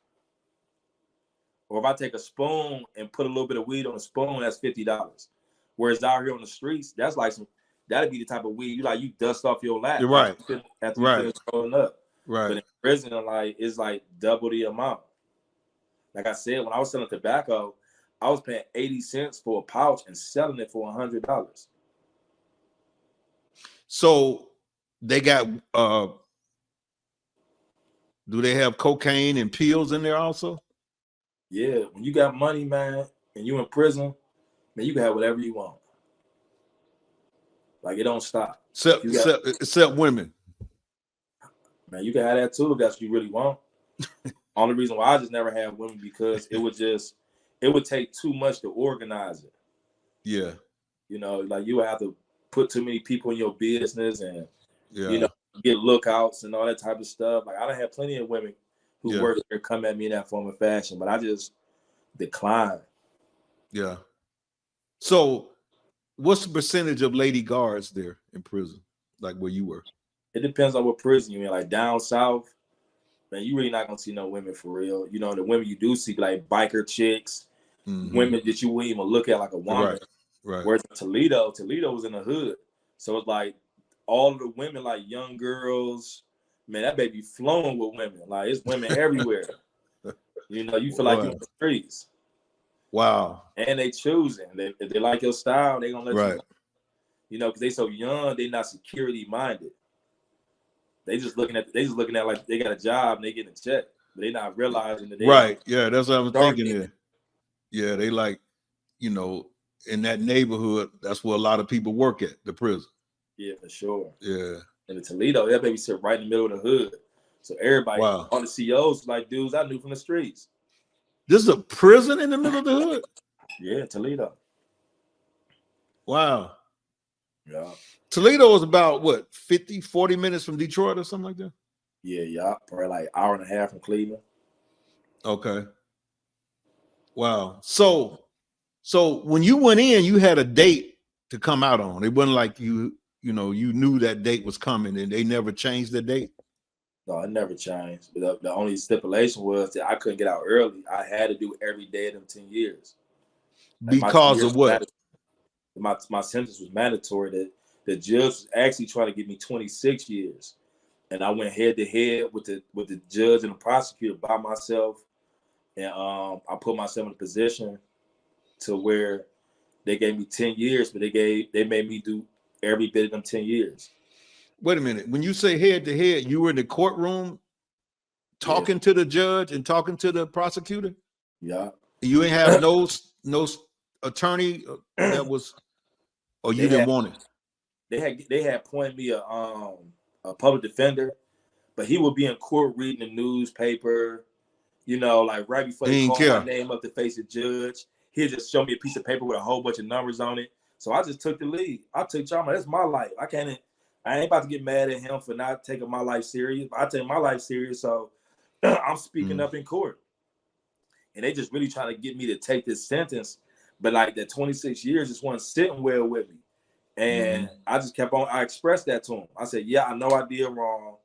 Or if I take a spoon and put a little bit of weed on a spoon, that's $50. Whereas out here on the streets, that's like that'd be the type of weed you dust off your lap. You're right. After you finish rolling up. Right. But in prison, it's like double the amount. Like I said, when I was selling tobacco, I was paying 80 cents for a pouch and selling it for $100. So they got do they have cocaine and pills in there also? Yeah, when you got money, man, and you in prison, man, you can have whatever you want. Like, it don't stop. Except women. Man, you can have that too if that's what you really want. Only reason why I just never had women, because it would take too much to organize it. Yeah. You know, like you would have to put too many people in your business and you know, get lookouts and all that type of stuff. Like, I done had plenty of women who work there come at me in that form of fashion, but I just decline. Yeah. So what's the percentage of lady guards there in prison, like where you were? It depends on what prison you're in. Like down south, man, you really not gonna see no women for real. You know, the women you do see, like biker chicks, women that you wouldn't even look at like a woman. Right. Whereas Toledo was in the hood. So it's like all of the women, like young girls, man, that baby flowing with women. Like, it's women everywhere. You know, you feel like you're in the streets. Wow. And they choosing. If they like your style, they gonna let you know. You know, because they so young, they not security minded. They just looking at like they got a job and they getting a check, but they not realizing that they Yeah, that's what I'm thinking there. Yeah, they like, you know, in that neighborhood, that's where a lot of people work at, the prison. Yeah, for sure. Yeah. And in Toledo, that baby sit right in the middle of the hood. So everybody on the COs like dudes I knew from the streets. This is a prison in the middle of the hood? Yeah, Toledo. Wow. Yeah. Toledo is about what, 40 minutes from Detroit or something like that? Yeah. Probably like hour and a half from Cleveland. Okay. Wow. So when you went in, you had a date to come out on. It wasn't like you knew that date was coming and they never changed the date. No, it never changed. The only stipulation was that I couldn't get out early. I had to do every day of them 10 years. Because of what? My sentence was mandatory. That the judge was actually trying to give me 26 years. And I went head to head with the judge and the prosecutor by myself. And I put myself in a position to where they gave me 10 years, but they made me do every bit of them 10 years. Wait a minute. When you say head to head, you were in the courtroom talking to the judge and talking to the prosecutor? Yeah. You ain't have no attorney that was, or you didn't want it? They had appointed me a public defender, but he would be in court reading the newspaper, you know, like right before they call my name up to face the judge. He'd just show me a piece of paper with a whole bunch of numbers on it. So I just took the lead. I took Chama. That's my life. I ain't about to get mad at him for not taking my life serious. I take my life serious, so I'm speaking up in court. And they just really trying to get me to take this sentence. But like that 26 years just wasn't sitting well with me. And I just kept on, I expressed that to him. I said, yeah, I know I did wrong.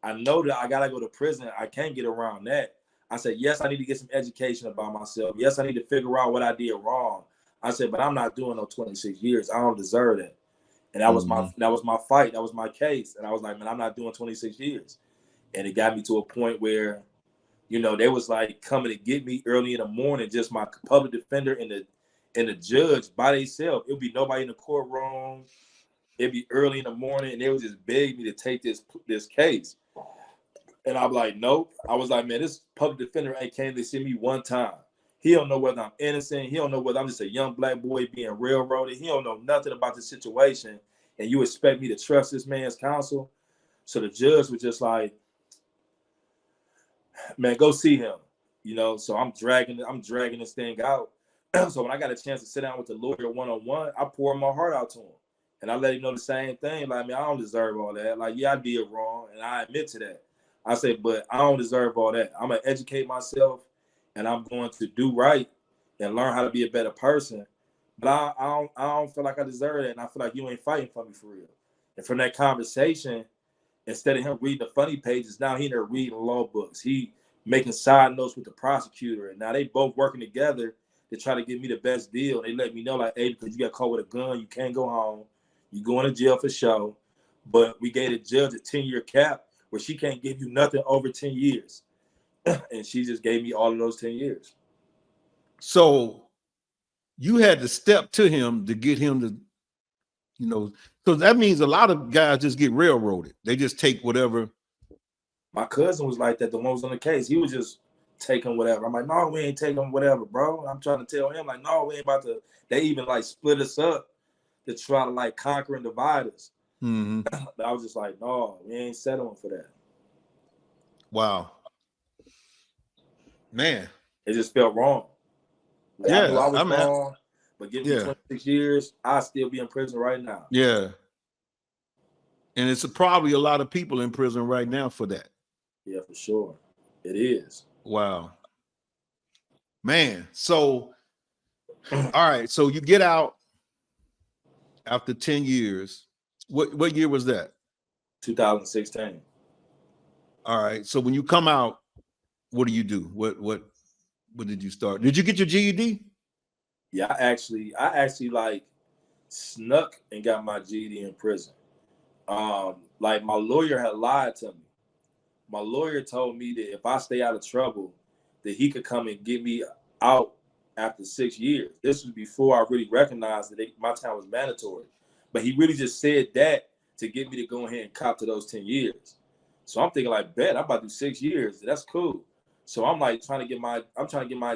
I know that I got to go to prison. I can't get around that. I said, yes, I need to get some education about myself. Yes, I need to figure out what I did wrong. I said, but I'm not doing no 26 years. I don't deserve that. And that was my fight. That was my case. And I was like, man, I'm not doing 26 years. And it got me to a point where, you know, they was like coming to get me early in the morning, just my public defender and the judge by themselves. It would be nobody in the courtroom. It'd be early in the morning, and they would just beg me to take this case. And I'm like, nope. I was like, man, this public defender ain't came to see me one time. He don't know whether I'm innocent. He don't know whether I'm just a young black boy being railroaded. He don't know nothing about the situation. And you expect me to trust this man's counsel? So the judge was just like, man, go see him. You know, so I'm dragging this thing out. So when I got a chance to sit down with the lawyer one-on-one, I poured my heart out to him. And I let him know the same thing. Like, man, I don't deserve all that. Like, yeah, I did wrong, and I admit to that. I said, but I don't deserve all that. I'm going to educate myself, and I'm going to do right and learn how to be a better person. But I don't feel like I deserve it, and I feel like you ain't fighting for me for real. And from that conversation, instead of him reading the funny pages, now he in there reading law books. He making side notes with the prosecutor, and now they both working together to try to give me the best deal. They let me know, like, hey, because you got caught with a gun, you can't go home. You going to jail for sure. But we gave the judge a 10-year cap where she can't give you nothing over 10 years. And she just gave me all of those 10 years. So you had to step to him to get him to, you know, so that means a lot of guys just get railroaded. They just take whatever. My cousin was like that, the one who was on the case. He was just taking whatever. I'm like, no, we ain't taking whatever, bro. I'm trying to tell him, like, no, we ain't about to. They even like split us up to try to like conquer and divide us. But I was just like, no, we ain't settling for that. Wow. Man. It just felt wrong. Like, yeah. I knew I was wrong, but give me 26 years, I'll still be in prison right now. Yeah. And it's probably a lot of people in prison right now for that. Yeah, for sure. It is. Wow. Man. So, all right. So you get out after 10 years. What year was that? 2016. All right. So when you come out, what do you do? What did you start? Did you get your GED? Yeah, I actually like snuck and got my GED in prison. Like my lawyer had lied to me. My lawyer told me that if I stay out of trouble, that he could come and get me out after 6 years. This was before I really recognized that my time was mandatory. But he really just said that to get me to go ahead and cop to those 10 years. So I'm thinking like, bet I'm about to do 6 years. That's cool. So I'm like trying to get my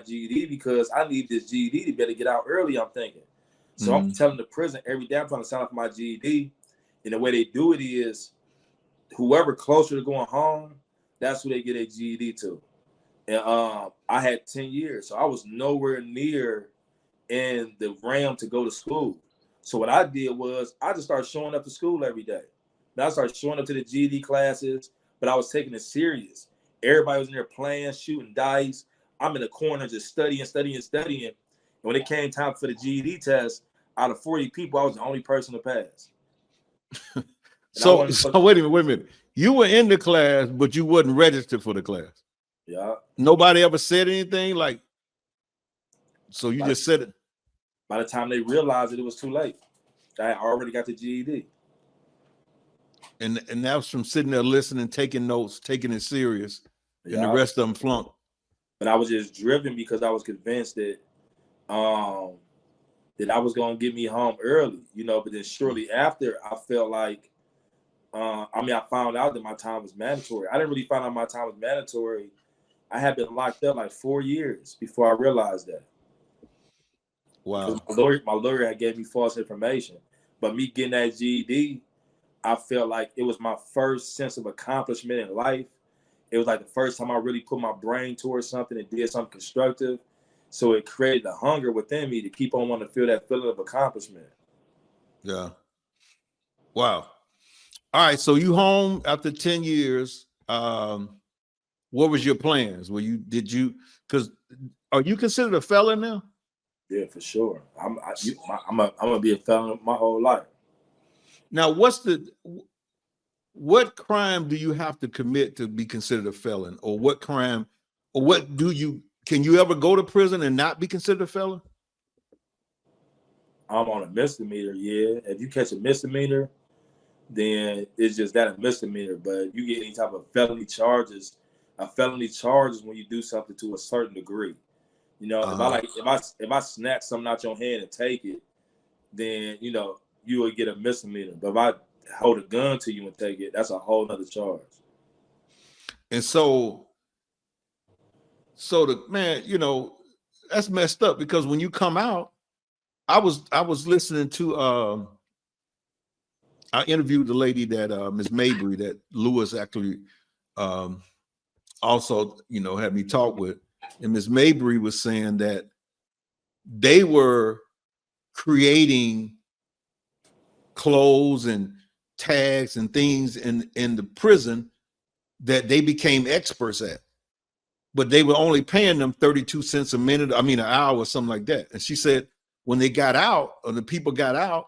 GED because I need this GED to better get out early, I'm thinking. So I'm telling the prison every day I'm trying to sign up for my GED. And the way they do it is whoever closer to going home, that's who they get a GED to. And I had 10 years. So I was nowhere near in the realm to go to school. So what I did was I just started showing up to school every day. Then I started showing up to the GED classes, but I was taking it serious. Everybody was in there playing, shooting dice. I'm in the corner just studying. And when it came time for the GED test, out of 40 people, I was the only person to pass. So wait a minute. You were in the class, but you wasn't registered for the class. Yeah. Nobody ever said anything like, so you just said it. By the time they realized it was too late. I already got the GED. And that was from sitting there listening, taking notes, taking it serious, and the rest of them flunked. But I was just driven because I was convinced that that I was going to get me home early, you know. But then shortly after, I felt like I found out that my time was mandatory. I didn't really find out my time was mandatory. I had been locked up like 4 years before I realized that. Wow. My lawyer had gave me false information. But me getting that GED, I felt like it was my first sense of accomplishment in life. It was like the first time I really put my brain towards something and did something constructive. So it created the hunger within me to keep on wanting to feel that feeling of accomplishment. Yeah. Wow. All right. So you home after 10 years. What was your plans? Because are you considered a felon now? Yeah, for sure. I'm gonna be a felon my whole life. Now, what crime do you have to commit to be considered a felon? Or what crime, or can you ever go to prison and not be considered a felon? I'm on a misdemeanor, yeah. If you catch a misdemeanor, then it's just that, a misdemeanor. But you get any type of felony charges. A felony charge is when you do something to a certain degree. You know, if I snatch something out your hand and take it, then you will get a misdemeanor. But if I hold a gun to you and take it, that's a whole nother charge. And so that's messed up, because when you come out, I was listening to I interviewed the lady that Ms. Mabry that Lewis actually also had me talk with, and Ms. Mabry was saying that they were creating clothes and tags and things in the prison that they became experts at, but they were only paying them 32 cents an hour or something like that. And she said when they got out, or the people got out,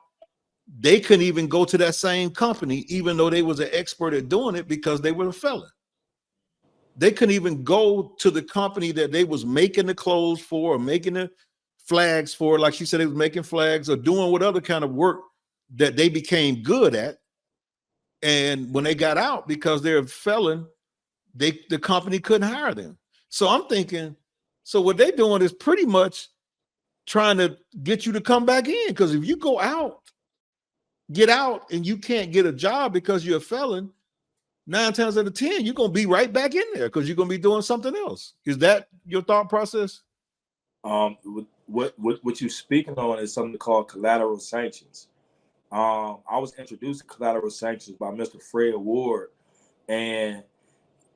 they couldn't even go to that same company, even though they was an expert at doing it, because they were a felon. They couldn't even go to the company that they was making the clothes for, or making the flags for. Like she said, they was making flags or doing what other kind of work that they became good at. And when they got out, because they're a felon, the company couldn't hire them. So I'm thinking, so what they're doing is pretty much trying to get you to come back in. Because if you get out and you can't get a job because you're a felon, 9 times out of 10, you're going to be right back in there because you're going to be doing something else. Is that your thought process? What you're speaking on is something called collateral sanctions. I was introduced to collateral sanctions by Mr. Fred Ward, and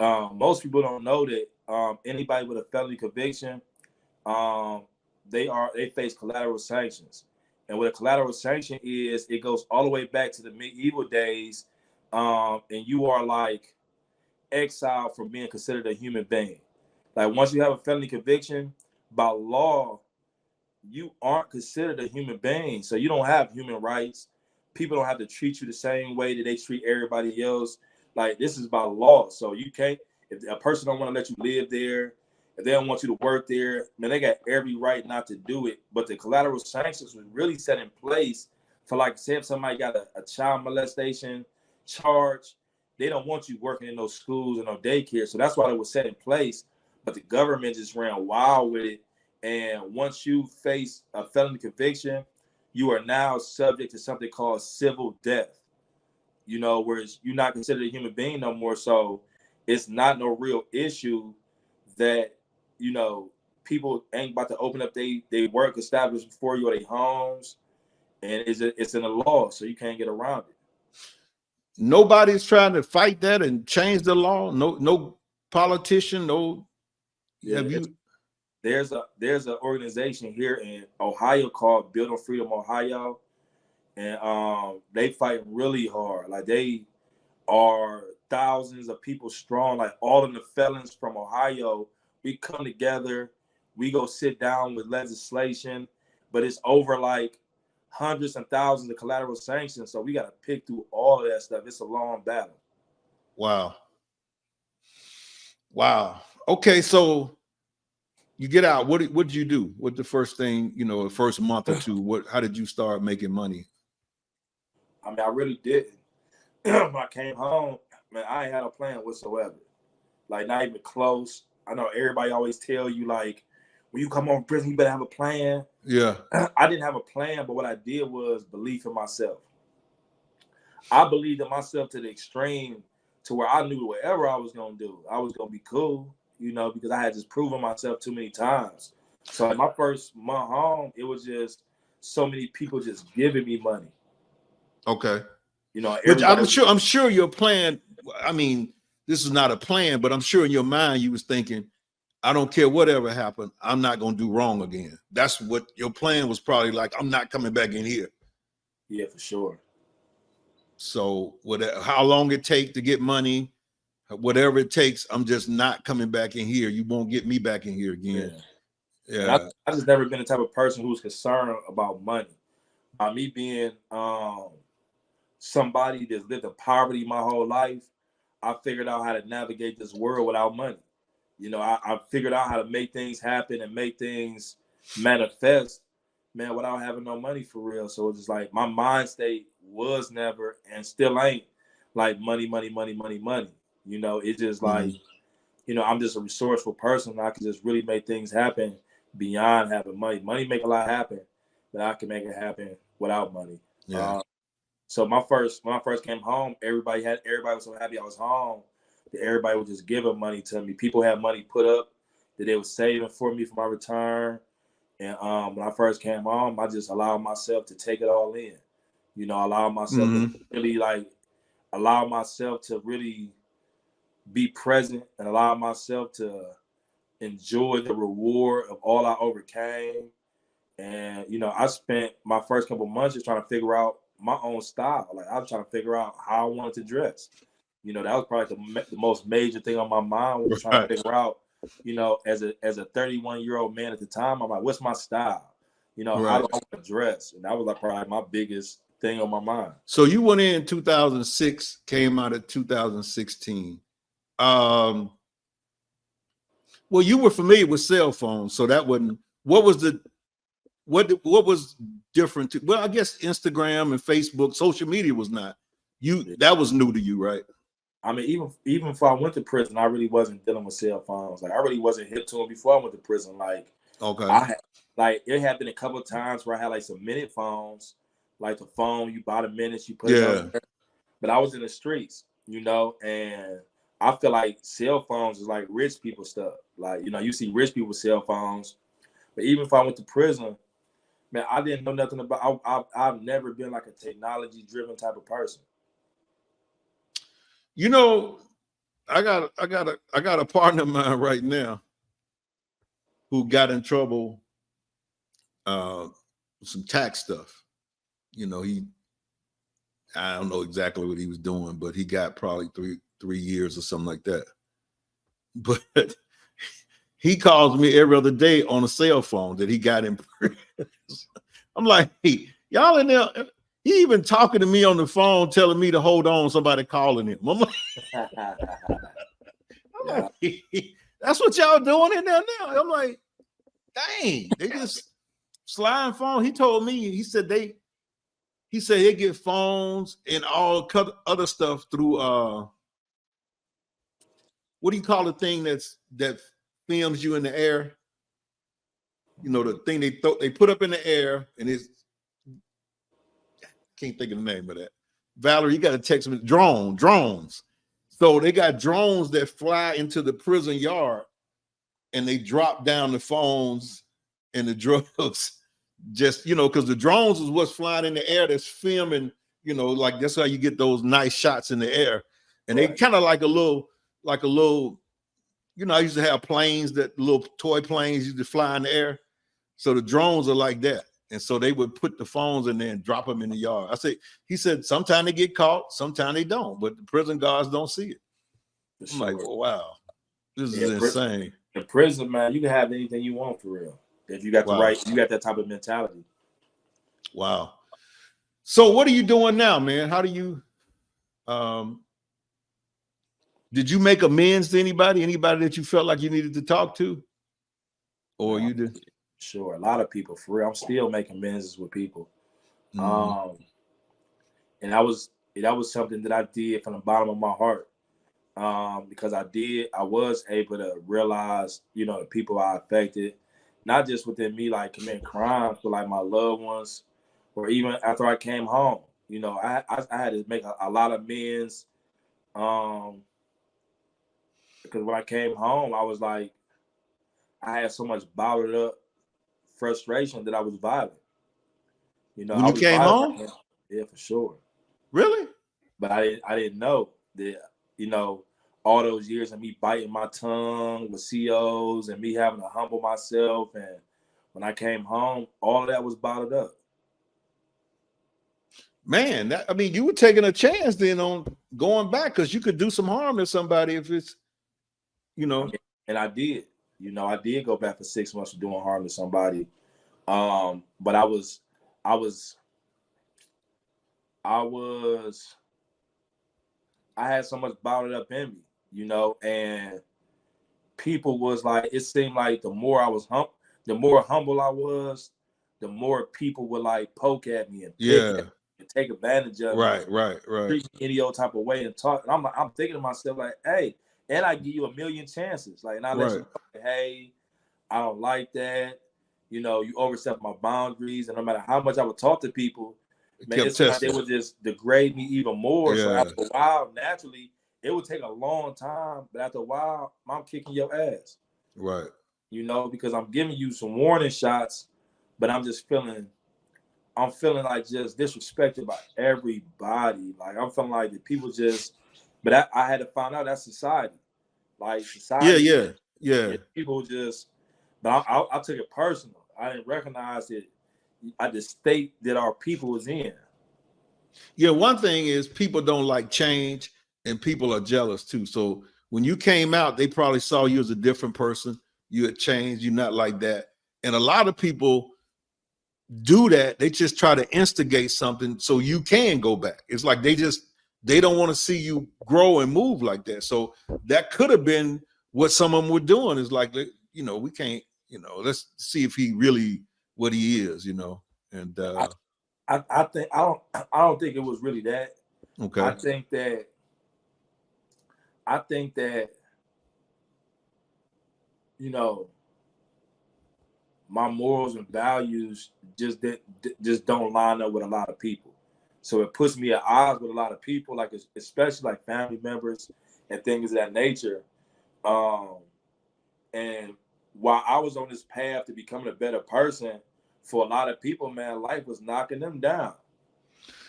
most people don't know that anybody with a felony conviction, they face collateral sanctions. And what a collateral sanction is, it goes all the way back to the medieval days, and you are like exiled from being considered a human being. Like once you have a felony conviction, by law, you aren't considered a human being. So you don't have human rights. People don't have to treat you the same way that they treat everybody else. Like this is by law. So you can't, if a person don't want to let you live there, if they don't want you to work there, man, they got every right not to do it. But the collateral sanctions was really set in place for, like, say if somebody got a child molestation charge, they don't want you working in those schools and no daycare. So that's why it was set in place. But the government just ran wild with it. And once you face a felony conviction, you are now subject to something called civil death. Whereas you're not considered a human being no more. So it's not no real issue that, people ain't about to open up they work establishments for you or their homes. And it's in the law, so you can't get around it. Nobody's trying to fight that and change the law. No politician, no. Yeah, there's an organization here in Ohio called Build on Freedom Ohio, and they fight really hard. Like they are thousands of people strong. Like all of the felons from Ohio, we come together. We go sit down with legislation, but it's over like hundreds and thousands of collateral sanctions. So we got to pick through all of that stuff. It's a long battle. Wow. Okay, so you get out. What did you do? What the first thing, the first month or two? How did you start making money? I mean, I really didn't. When I came home, man, I ain't had a plan whatsoever. Like not even close. I know everybody always tell you like, when you come home from prison, you better have a plan. Yeah. I didn't have a plan, but what I did was belief in myself. I believed in myself to the extreme to where I knew whatever I was gonna do, I was gonna be cool, you know, because I had just proven myself too many times. So in my first month home, it was just so many people just giving me money. Okay. You know, Which everybody I'm sure your plan, I mean, this is not a plan, but I'm sure in your mind you was thinking, I don't care whatever happened, I'm not gonna do wrong again. That's what your plan was probably like. I'm not coming back in here. Yeah, for sure. So whatever, how long it take to get money, whatever it takes, I'm just not coming back in here. You won't get me back in here again. And Yeah. I just never been the type of person who's concerned about money. By me being somebody that's lived in poverty my whole life, I figured out how to navigate this world without money. You know, I figured out how to make things happen and make things manifest, man, without having no money for real. So it's just like my mind state was never and still ain't like money, money, money, money, money. You know, it's just like, you know, I'm just a resourceful person. I can just really make things happen beyond having money. Money make a lot happen, but I can make it happen without money. Yeah. So when I first came home, everybody was so happy I was home that everybody was just giving money to me. People had money put up that they were saving for me for my return. And when I first came home, I just allowed myself to take it all in. You know, allow myself to really be present and allow myself to enjoy the reward of all I overcame. And, you know, I spent my first couple months just trying to figure out my own style. Like I was trying to figure out how I wanted to dress. You know, that was probably the most major thing on my mind was trying to figure out, you know, as a 31-year-old man at the time, I'm like, what's my style? You know, how do I want to dress? And that was like probably my biggest thing on my mind. So you went in 2006, came out of 2016. Well, you were familiar with cell phones, so that wasn't. What was different? Well, I guess Instagram and Facebook, social media was not. That was new to you, right? I mean, even before I went to prison, I really wasn't dealing with cell phones. Like I really wasn't hip to them before I went to prison. Like, okay, it had been a couple of times where I had like some minute phones, like the phone you bought a minute, you put it on there. But I was in the streets, you know, and I feel like cell phones is like rich people stuff. Like, you know, you see rich people with cell phones. But even if I went to prison, man, I didn't know nothing about. I've never been like a technology-driven type of person. You know, I got a partner of mine right now who got in trouble with some tax stuff. You know, I don't know exactly what he was doing, but he got probably three years or something like that. But he calls me every other day on a cell phone that he got in prison. I'm like, hey, y'all in there? He even talking to me on the phone, telling me to hold on, somebody calling him. I'm like, that's what y'all doing in there now. I'm like, dang, they just sliding phone. He told me, he said they get phones and all other stuff through what do you call the thing that films you in the air? You know, the thing they put up in the air, and it's, can't think of the name of that. Valerie, you got to text me. Drones. So they got drones that fly into the prison yard and they drop down the phones and the drugs. Just, you know, because the drones is what's flying in the air that's filming, you know, like that's how you get those nice shots in the air. And they kind of like a little, you know, I used to have planes, that little toy planes used to fly in the air. So the drones are like that. And so they would put the phones in there and drop them in the yard. He said, sometimes they get caught, sometimes they don't, but the prison guards don't see it. I'm like, oh, wow, this is insane. In prison, man, you can have anything you want for real. If you got you got that type of mentality. Wow. So what are you doing now, man? How do you, did you make amends to anybody that you felt like you needed to talk to? Or you did? Sure, a lot of people, for real. I'm still making amends with people. And that was something that I did from the bottom of my heart. Because I was able to realize, you know, the people I affected, not just within me, like committing crimes, but like my loved ones, or even after I came home, You know, I had to make a lot of amends. Because when I came home, I was like, I had so much bottled up frustration that I was violent. You know, When I you was came violent. home? Yeah, for sure. Really? But I didn't know that, you know, all those years of me biting my tongue with COs and me having to humble myself. And when I came home, all of that was bottled up. Man, that, I mean, you were taking a chance then on going back because you could do some harm to somebody if it's, you know. And I did. You know, I did go back for 6 months for doing harm to somebody. But I had so much bottled up in me, you know, and people was like, it seemed like the more humble I was, the more people would like poke at me and pick at me and take advantage of me. Right. Treat me any old type of way and talk. And I'm thinking to myself, like, hey, and I give you a million chances. Like, and I let you know, hey, I don't like that. You know, you overstep my boundaries. And no matter how much I would talk to people, man, it's like they would just degrade me even more. So after a while, naturally, it would take a long time. But after a while, I'm kicking your ass. Right. You know, because I'm giving you some warning shots, but I'm feeling like just disrespected by everybody. Like I'm feeling like the people just, but I had to find out that's society. Like society. Yeah. People just, but I took it personal. I didn't recognize it at the state that our people was in. Yeah, one thing is people don't like change and people are jealous too. So when you came out, they probably saw you as a different person. You had changed, you're not like that. And a lot of people do that. They just try to instigate something so you can go back. It's like they don't want to see you grow and move like that. So that could have been what some of them were doing, is like, you know, we can't, you know, let's see if he really what he is, you know. And I don't think it was really that. Okay. I think that you know, my morals and values just don't line up with a lot of people. So it puts me at odds with a lot of people, like especially like family members and things of that nature. And while I was on this path to becoming a better person, for a lot of people, man, life was knocking them down.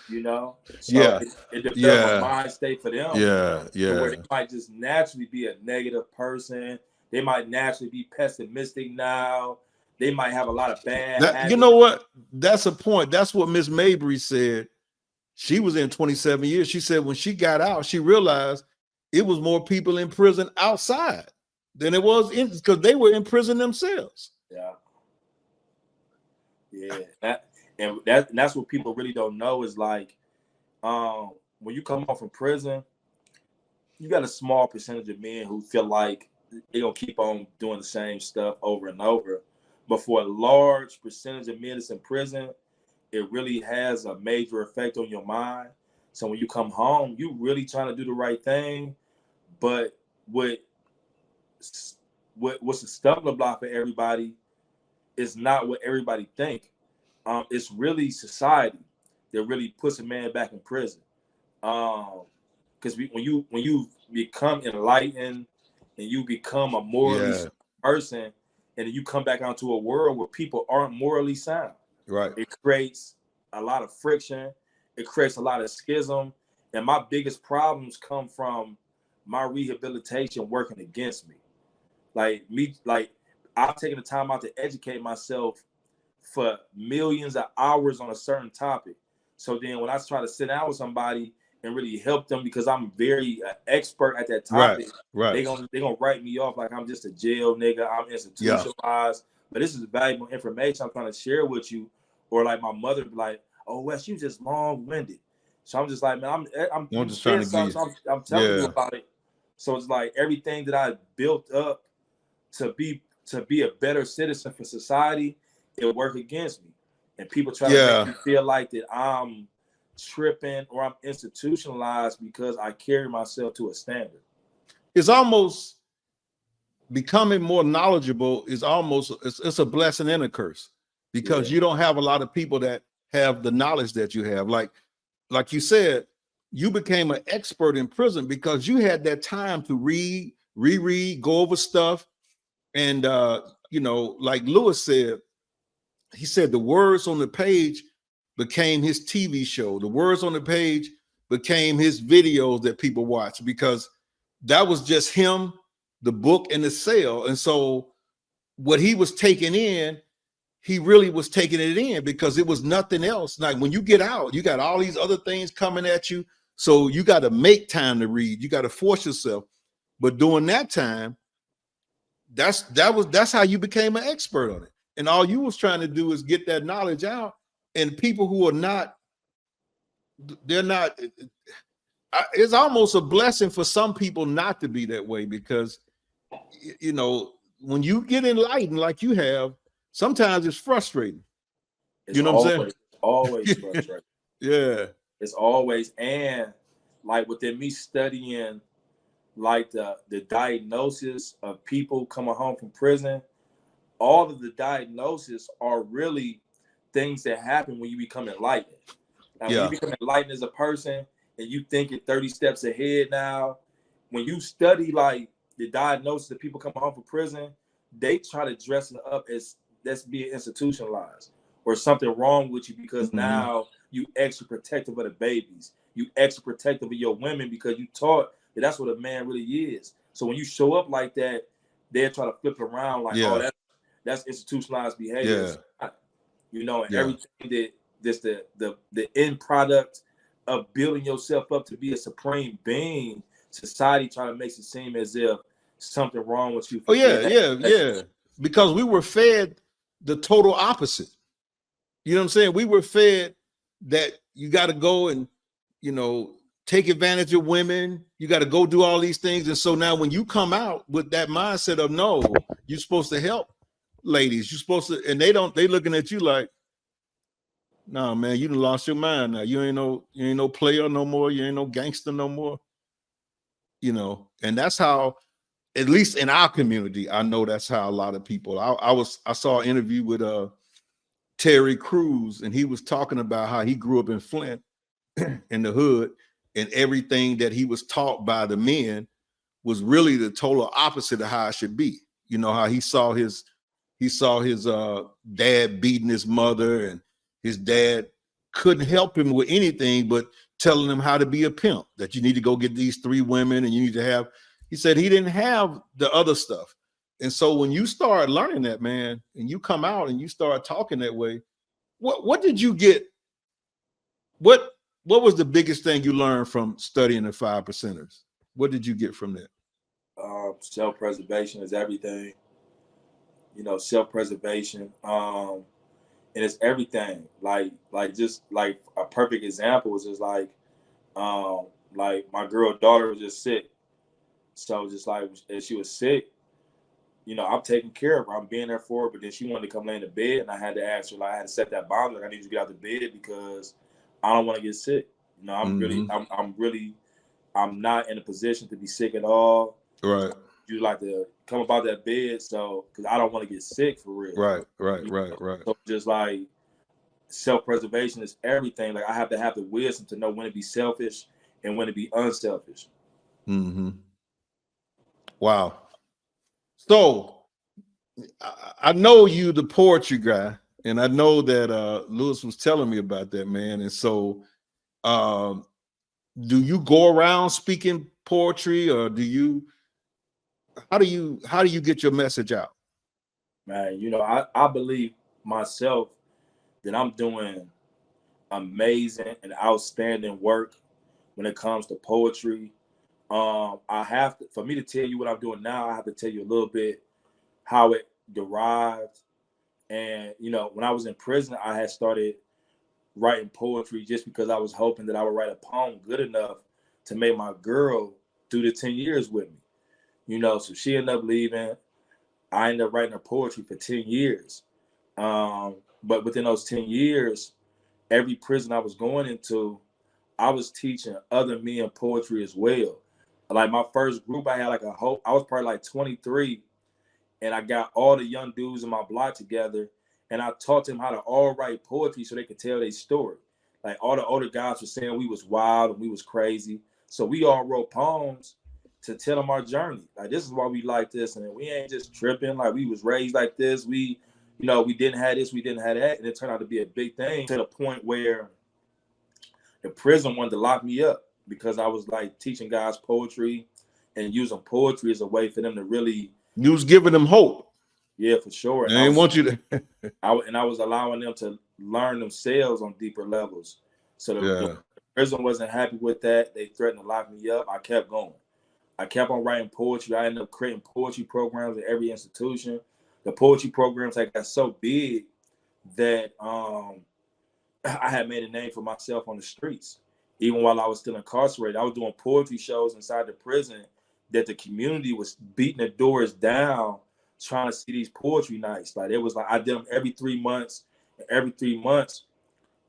You know, so it developed a mind state for them. Where they might just naturally be a negative person. They might naturally be pessimistic now. They might have a lot of bad habits. You know what? That's a point. That's what Miss Mabry said. She was in 27 years. She said when she got out, she realized it was more people in prison outside than it was in, because they were in prison themselves. That's what people really don't know is like, when you come off from prison, you got a small percentage of men who feel like they're gonna keep on doing the same stuff over and over. But for a large percentage of men that's in prison, it really has a major effect on your mind. So when you come home, you really trying to do the right thing, but what's a stumbling block for everybody is not what everybody think. It's really society that really puts a man back in prison. Because when you become enlightened and you become a morally person, and then you come back onto a world where people aren't morally sound, right? It creates a lot of friction. It creates a lot of schism. And my biggest problems come from my rehabilitation working against me. I've taken the time out to educate myself for millions of hours on a certain topic. So then when I try to sit down with somebody and really help them, because I'm very expert at that topic, they're gonna write me off like I'm just a jail nigga, I'm institutionalized. But this is valuable information I'm trying to share with you. Or like my mother be like, oh, Wes, you just long-winded. So I'm just like, man, I'm just trying to get I'm telling you about it. So it's like everything that I built up to be a better citizen for society, it worked against me. And people try to make me feel like that I'm tripping or I'm institutionalized because I carry myself to a standard. It's almost becoming more knowledgeable is almost it's a blessing and a curse, because you don't have a lot of people that have the knowledge that you have. Like like you said, you became an expert in prison because you had that time to read, reread, go over stuff. And you know, like Lewis said, he said the words on the page became his TV show. The words on the page became his videos that people watch, because that was just him, the book, and the sale. And so what he was taking in, he really was taking it in because it was nothing else. Like when you get out, you got all these other things coming at you. So you got to make time to read. You got to force yourself. But during that time, that's how you became an expert on it. And all you was trying to do is get that knowledge out. And people who are not, they're not, it's almost a blessing for some people not to be that way, because, you know, when you get enlightened like you have, sometimes it's frustrating. It's you know what I'm saying? Always frustrating. Yeah. It's always, and like within me studying like the diagnosis of people coming home from prison, all of the diagnoses are really things that happen when you become enlightened. Like when you become enlightened as a person and you thinking 30 steps ahead now, when you study like the diagnosis of people coming home from prison, they try to dress it up as that's being institutionalized or something wrong with you because now you extra protective of the babies. You extra protective of your women because you taught that that's what a man really is. So when you show up like that, they're trying to flip it around like, oh, that's institutionalized behavior. You know, and everything that this the end product of building yourself up to be a supreme being, society trying to make it seem as if something wrong with you. Oh yeah. Because we were fed the total opposite. You know what I'm saying? We were fed that you got to go and, you know, take advantage of women. You got to go do all these things. And so now when you come out with that mindset of, no, you're supposed to help ladies, you're supposed to, and they looking at you like, no, man, you done lost your mind now. You ain't no player no more. You ain't no gangster no more. You know, and that's how, at least in our community, I know that's how a lot of people. I saw an interview with Terry Crews, and he was talking about how he grew up in Flint, in the hood, and everything that he was taught by the men was really the total opposite of how it should be. You know, how he saw his dad beating his mother, and his dad couldn't help him with anything but telling him how to be a pimp, that you need to go get these 3 women and you need to have. He said he didn't have the other stuff. And so when you start learning that, man, and you come out and you start talking that way, what did you get? What was the biggest thing you learned from studying the 5 percenters? What did you get from that? Self-preservation is everything. You know, self-preservation. And it's everything. Like just like a perfect example is just like my girl daughter was just sick. So just like if she was sick, you know, I'm taking care of her. I'm being there for her. But then she wanted to come lay in the bed, and I had to ask her, like, I had to set that boundary. Like, I need you to get out of the bed because I don't want to get sick. You know, I'm not in a position to be sick at all. Right. You like to come about that bed, so because I don't want to get sick for real. Right. So just like self-preservation is everything. Like I have to have the wisdom to know when to be selfish and when to be unselfish. Wow. So I know you the poetry guy, and I know that Lewis was telling me about that, man. And so do you go around speaking poetry, or how do you get your message out? Man, you know, I believe myself that I'm doing amazing and outstanding work when it comes to poetry. For me to tell you what I'm doing now, I have to tell you a little bit how it derived. And, you know, when I was in prison, I had started writing poetry just because I was hoping that I would write a poem good enough to make my girl do the 10 years with me. You know, so she ended up leaving. I ended up writing her poetry for 10 years. But within those 10 years, every prison I was going into, I was teaching other men poetry as well. Like my first group, I had I was probably like 23, and I got all the young dudes in my block together, and I taught them how to all write poetry so they could tell their story. Like all the older guys were saying we was wild and we was crazy. So we all wrote poems to tell them our journey. Like, this is why we like this. And we ain't just tripping. Like, we was raised like this. We, you know, we didn't have this, we didn't have that. And it turned out to be a big thing to the point where the prison wanted to lock me up because I was like teaching guys poetry and using poetry as a way for them to really. You was giving them hope. Yeah, for sure. And I didn't want you to. I was allowing them to learn themselves on deeper levels. So the prison wasn't happy with that. They threatened to lock me up. I kept going. I kept on writing poetry. I ended up creating poetry programs at every institution. The poetry programs I got so big that I had made a name for myself on the streets. Even while I was still incarcerated, I was doing poetry shows inside the prison that the community was beating the doors down trying to see these poetry nights. Like, it was like I did them every 3 months. And every 3 months,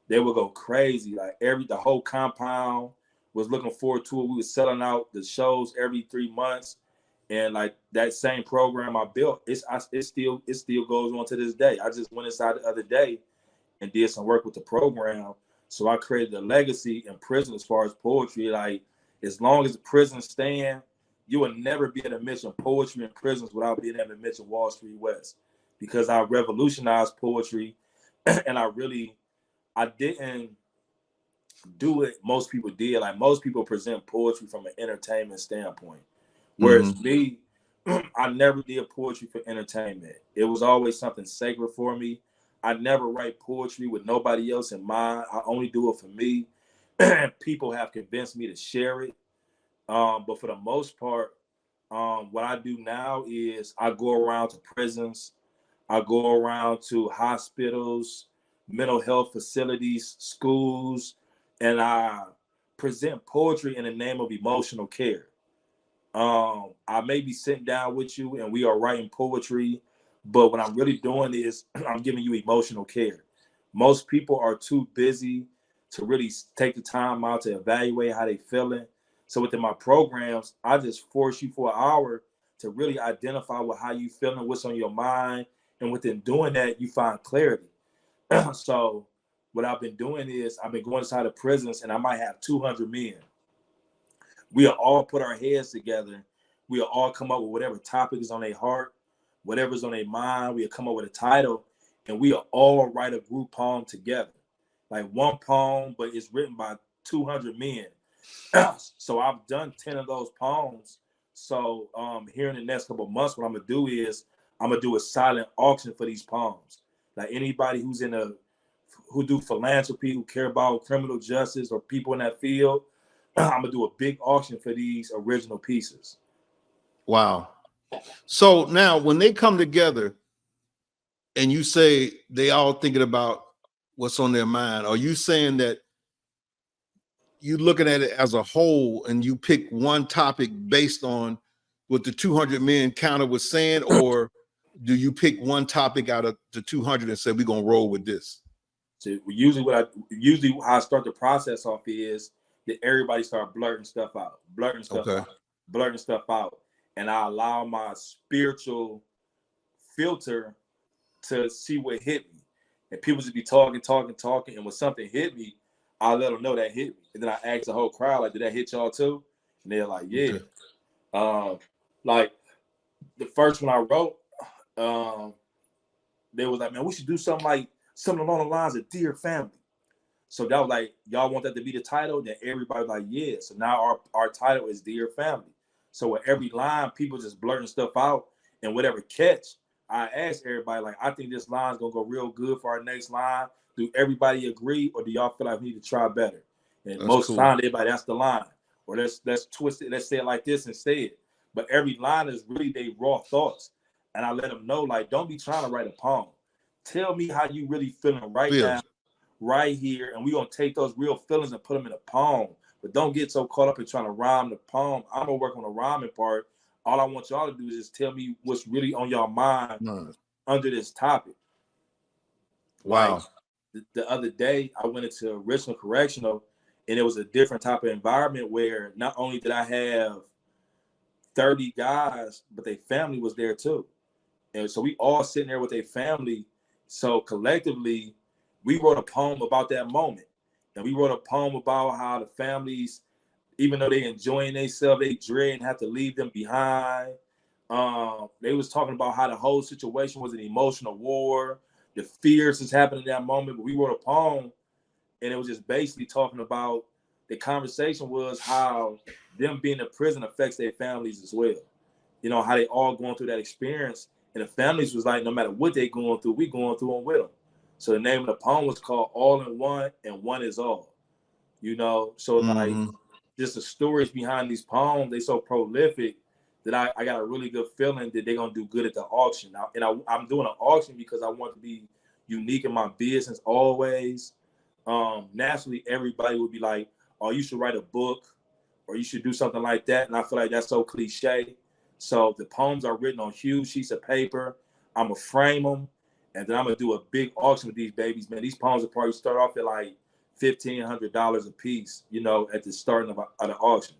they would go crazy. Like, the whole compound was looking forward to it. We were selling out the shows every 3 months. And like that same program I built, it still goes on to this day. I just went inside the other day and did some work with the program. So I created a legacy in prison as far as poetry. Like, as long as the prisons stand, you will never be able to mention poetry in prisons without being able to mention Wall Street West, because I revolutionized poetry. And I didn't do it most people did. Like, most people present poetry from an entertainment standpoint. Whereas me, I never did poetry for entertainment. It was always something sacred for me. I never write poetry with nobody else in mind. I only do it for me. People have convinced me to share it. But for the most part, what I do now is I go around to prisons. I go around to hospitals, mental health facilities, schools, and I present poetry in the name of emotional care. I may be sitting down with you and we are writing poetry, but what I'm really doing is I'm giving you emotional care. Most people are too busy to really take the time out to evaluate how they feeling. So within my programs, I just force you for an hour to really identify with how you feeling, what's on your mind. And within doing that, you find clarity. So what I've been doing is I've been going inside of prisons, and I might have 200 men. We'll all put our heads together. We'll all come up with whatever topic is on their heart, whatever's on their mind. We'll come up with a title, and we'll all write a group poem together. Like one poem, but it's written by 200 men. So I've done 10 of those poems. So here in the next couple of months, what I'm going to do is I'm going to do a silent auction for these poems. Like, anybody who do philanthropy, who care about criminal justice or people in that field, I'm gonna do a big auction for these original pieces. Wow. So now when they come together and you say they all thinking about what's on their mind, are you saying that you looking at it as a whole and you pick one topic based on what the 200 men counter was saying, or do you pick one topic out of the 200 and say we're gonna roll with this? So usually how I start the process off is that everybody start blurting stuff out, and I allow my spiritual filter to see what hit me. And people just be talking, and when something hit me, I let them know that hit me. And then I ask the whole crowd, like, did that hit y'all too? And they're like, yeah. Okay. Like the first one I wrote, they was like, man, we should do something along the lines of Dear Family. So that was like, y'all want that to be the title? Then everybody was like, yeah. So now our title is Dear Family. So with every line, people just blurting stuff out, and whatever catch, I asked everybody, like, I think this line's gonna go real good for our next line. Do everybody agree, or do y'all feel like we need to try better? And that's most times, everybody, that's the line. Or let's twist it, let's say it like this instead. But every line is really their raw thoughts. And I let them know, like, don't be trying to write a poem. Tell me how you really feeling right now, right here, and we're going to take those real feelings and put them in a poem. But don't get so caught up in trying to rhyme the poem. I'm going to work on the rhyming part. All I want y'all to do is just tell me what's really on your mind under this topic. Wow. Like, the other day, I went into Richland Correctional, and it was a different type of environment where not only did I have 30 guys, but their family was there too. And so we all sitting there with their family. So collectively, we wrote a poem about that moment. And we wrote a poem about how the families, even though they enjoying themselves, they dread and have to leave them behind. They was talking about how the whole situation was an emotional war, the fears that's happening in that moment. But we wrote a poem, and it was just basically talking about, the conversation was how them being in prison affects their families as well. You know, how they all going through that experience. And the families was like, no matter what they going through, we going through them with them. So the name of the poem was called All in One, and One is All. You know, so like just the stories behind these poems, they so prolific that I got a really good feeling that they're gonna do good at the auction. Now, and I'm doing an auction because I want to be unique in my business always. Naturally, everybody would be like, oh, you should write a book or you should do something like that. And I feel like that's so cliche. So the poems are written on huge sheets of paper. I'm gonna frame them, and then I'm gonna do a big auction with these babies, man. These poems will probably start off at like $1,500 a piece, you know, at the starting of an auction.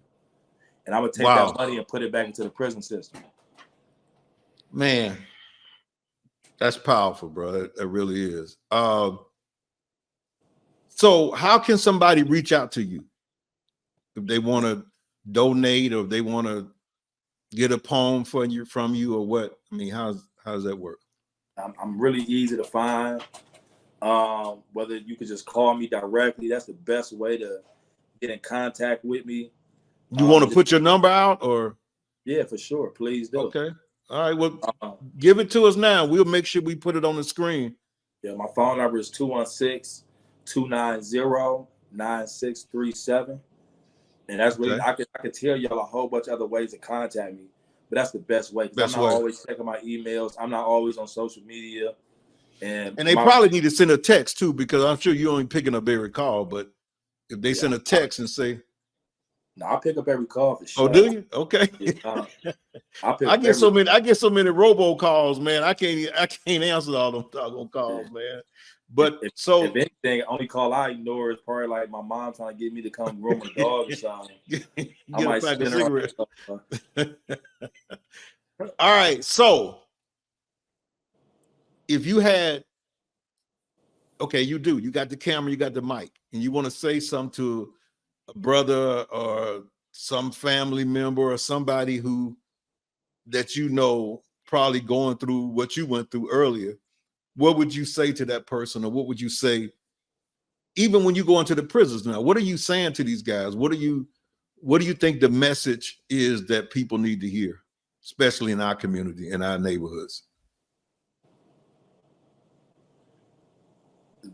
And I'm gonna take that money and put it back into the prison system. Man, that's powerful, bro. It really is. So how can somebody reach out to you if they want to donate, or if they want to get a poem from you, or what? I mean, how does that work? I'm really easy to find. Whether you could just call me directly, that's the best way to get in contact with me. You want to put your number out, or? Yeah, for sure. Please do. Okay. All right. Well, give it to us now. We'll make sure we put it on the screen. Yeah, my phone number is 216-290-9637. And that's really, I could tell y'all a whole bunch of other ways to contact me, but that's the best way. I'm not always checking my emails. I'm not always on social media. And they probably need to send a text too, because I'm sure you're only picking up every call, but if they send a text and say, no, I'll pick up every call for sure. Oh, do you? Okay. I get so many robocalls, man. I can't answer all them doggone calls, man. But if anything, only call I ignore is probably like my mom trying to get me to come groom a dog or something. I might spin her. All right. So if you had, you got the camera, you got the mic, and you want to say something to a brother or some family member or somebody that you know probably going through what you went through earlier, what would you say to that person? Or what would you say even when you go into the prisons now? What are you saying to these guys? What do you think the message is that people need to hear, especially in our community, in our neighborhoods?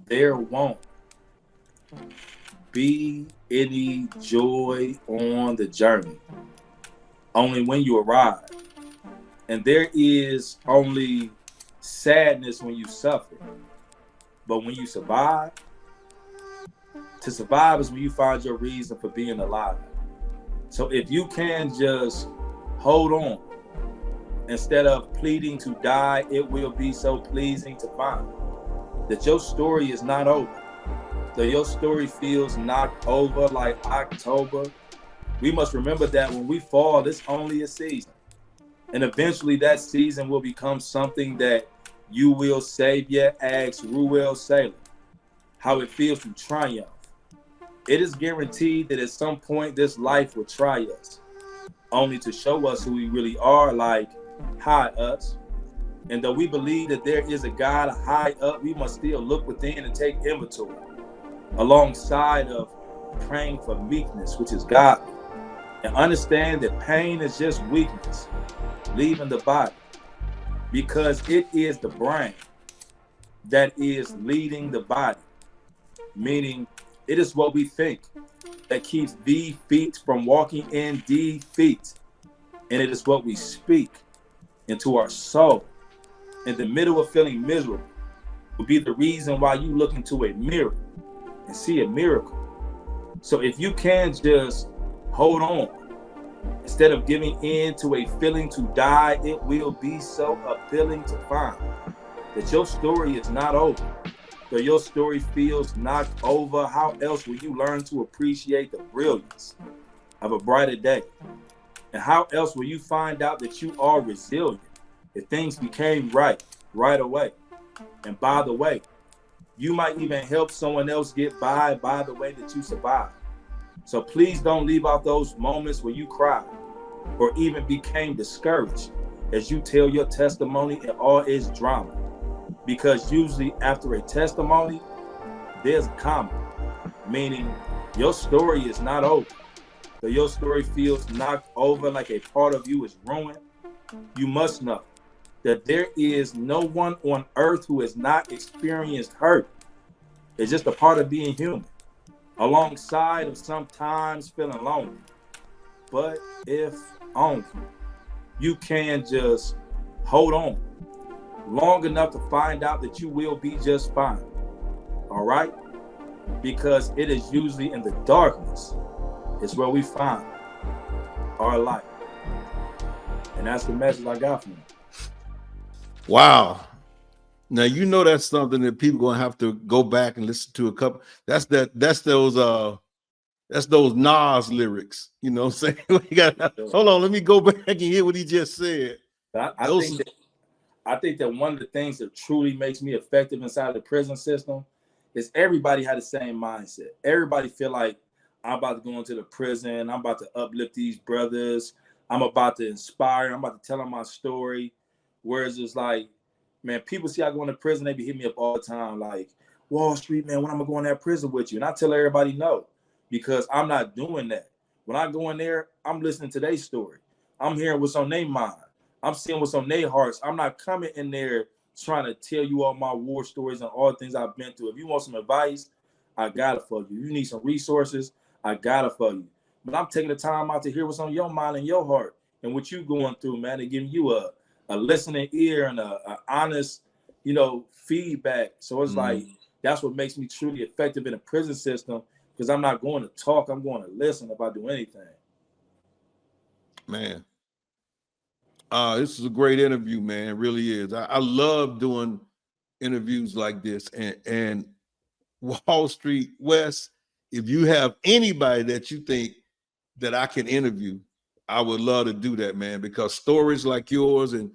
There won't be any joy on the journey, only when you arrive. And there is only sadness when you suffer. But when you survive, to survive is when you find your reason for being alive. So if you can just hold on, instead of pleading to die, it will be so pleasing to find that your story is not over. Though your story feels knocked over like October, we must remember that when we fall, it's only a season. And eventually that season will become something that you will save. Yet ask Ruel Sailor how it feels to triumph. It is guaranteed that at some point this life will try us, only to show us who we really are, like, hi us. And though we believe that there is a God high up, we must still look within and take inventory, alongside of praying for meekness, which is God, and understand that pain is just weakness leaving the body, because it is the brain that is leading the body, meaning it is what we think that keeps the feet from walking in defeat, and it is what we speak into our soul in the middle of feeling miserable will be the reason why you look into a mirror and see a miracle. So if you can just hold on, instead of giving in to a feeling to die, it will be so appealing to find that your story is not over. Though your story feels knocked over, how else will you learn to appreciate the brilliance of a brighter day? And how else will you find out that you are resilient if things became right away? And by the way, You might even help someone else get by the way that you survive. So please don't leave out those moments where you cried or even became discouraged as you tell your testimony in all its drama. Because usually after a testimony, there's a comma, meaning your story is not over. So your story feels knocked over like a part of you is ruined. You must know that there is no one on earth who has not experienced hurt. It's just a part of being human, alongside of sometimes feeling lonely. But if only you can just hold on long enough to find out that you will be just fine. All right? Because it is usually in the darkness is where we find our light. And that's the message I got from you. Wow. Now you know that's something that people gonna have to go back and listen to a couple. That's those Nas lyrics. You know what I'm saying? Hold on, let me go back and hear what he just said. I think that one of the things that truly makes me effective inside the prison system is everybody had the same mindset. Everybody feel like I'm about to go into the prison. I'm about to uplift these brothers. I'm about to inspire. I'm about to tell them my story. Whereas it's like, man, people see I go into prison, they be hitting me up all the time, like, Wall Street, man, when I'm gonna go in that prison with you? And I tell everybody no, because I'm not doing that. When I go in there, I'm listening to their story. I'm hearing what's on their mind. I'm seeing what's on their hearts. I'm not coming in there trying to tell you all my war stories and all the things I've been through. If you want some advice, I got it for you. You need some resources, I got it for you. But I'm taking the time out to hear what's on your mind and your heart and what you going through, man, and giving you a listening ear and a honest, feedback. So it's like, that's what makes me truly effective in the prison system, because I'm not going to talk, I'm going to listen if I do anything. Man. This is a great interview, man. It really is. I love doing interviews like this. And Wall Street West, if you have anybody that you think that I can interview, I would love to do that, man, because stories like yours and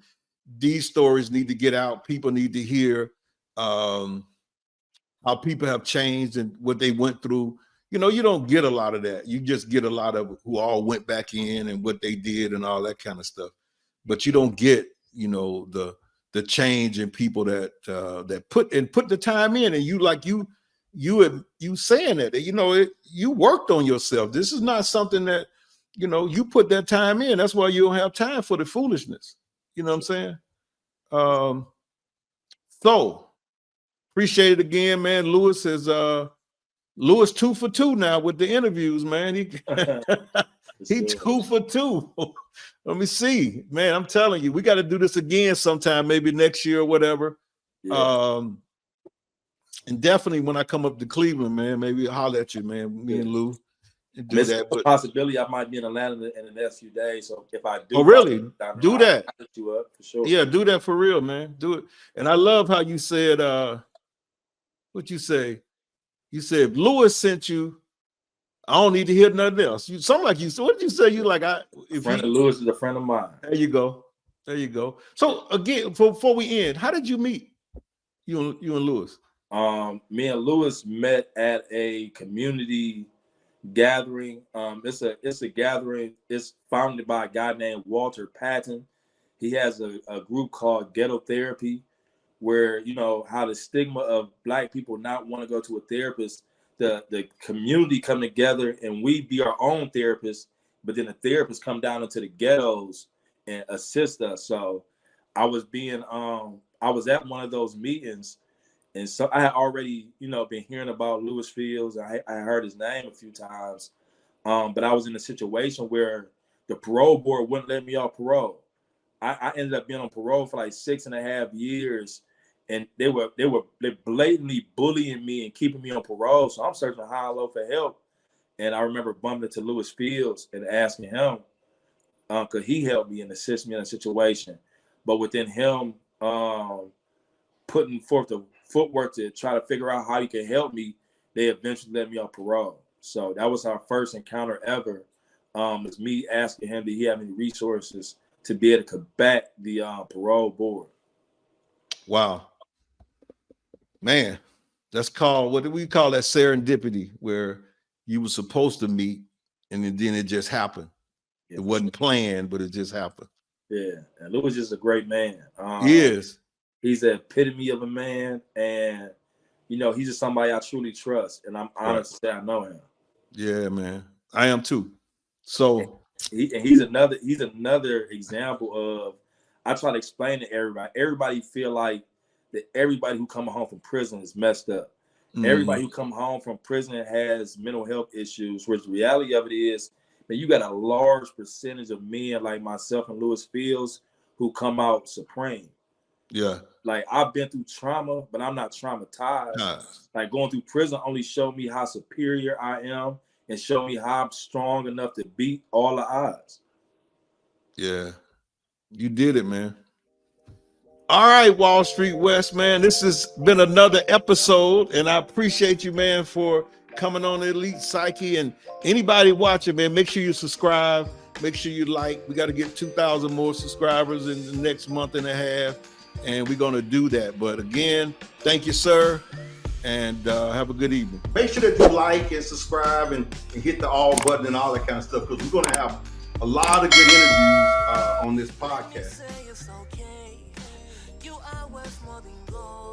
these stories need to get out. People need to hear how people have changed and what they went through. You don't get a lot of that. You just get a lot of who all went back in and what they did and all that kind of stuff. But you don't get, the change in people that put the time in. And you saying that, you worked on yourself. This is not something that, you put that time in. That's why you don't have time for the foolishness. You know what I'm saying? So appreciate it again, man. Lewis 2 for 2 now with the interviews, man. He 2 for 2. Let me see, man. I'm telling you, we got to do this again sometime, maybe next year or whatever. Yeah. And definitely when I come up to Cleveland, man, maybe I'll holler at you, man. Me and Lou. And do that. But possibility I might be in Atlanta in the next few days. So if I do, oh really? Do that. I'll hit you up for sure. Yeah, do that for real, man. Do it. And I love how you said, what you say? You said if Lewis sent you, I don't need to hear nothing else. You sound like you. So what did you say? You like Lewis is a friend of mine. There you go. So again, before we end, how did you meet? You and Lewis. Me and Lewis met at a community gathering. It's a gathering. It's founded by a guy named Walter Patton. He has a group called Ghetto Therapy, where how the stigma of Black people not want to go to a therapist. The community come together and we be our own therapists, but then the therapists come down into the ghettos and assist us. So I was at one of those meetings, and so I had already, been hearing about Lewis Fields. I heard his name a few times, but I was in a situation where the parole board wouldn't let me off parole. I ended up being on parole for like 6.5 years. And they blatantly bullying me and keeping me on parole. So I'm searching high and low for help. And I remember bumping into Lewis Fields and asking him, because he helped me and assist me in a situation. But within him putting forth the footwork to try to figure out how he can help me, they eventually let me on parole. So that was our first encounter ever. It's me asking him, did he have any resources to be able to combat the parole board? Wow. Man, That's called, what do we call that? Serendipity, where you were supposed to meet and then it just happened. Yeah, It wasn't planned, but it just happened. Yeah, and Lou is just a great man. He is. He's the epitome of a man, and he's just somebody I truly trust, and I'm honored to say I know him. Yeah, man, I am too. So he's another example of, I try to explain to everybody. Everybody feel like that everybody who come home from prison is messed up. Everybody who come home from prison has mental health issues, which the reality of it is that you got a large percentage of men like myself and Lewis Fields who come out supreme. Yeah. Like, I've been through trauma, but I'm not traumatized. Like, going through prison only showed me how superior I am and showed me how I'm strong enough to beat all the odds. Yeah. You did it, man. All right, Wall Street West, man. This has been another episode, and I appreciate you, man, for coming on Elite Psyche. And anybody watching, man, make sure you subscribe. Make sure you like. We got to get 2,000 more subscribers in the next month and a half, and we're going to do that. But again, thank you, sir, and have a good evening. Make sure that you like and subscribe and hit the all button and all that kind of stuff, because we're going to have a lot of good interviews on this podcast. You are worth more than gold.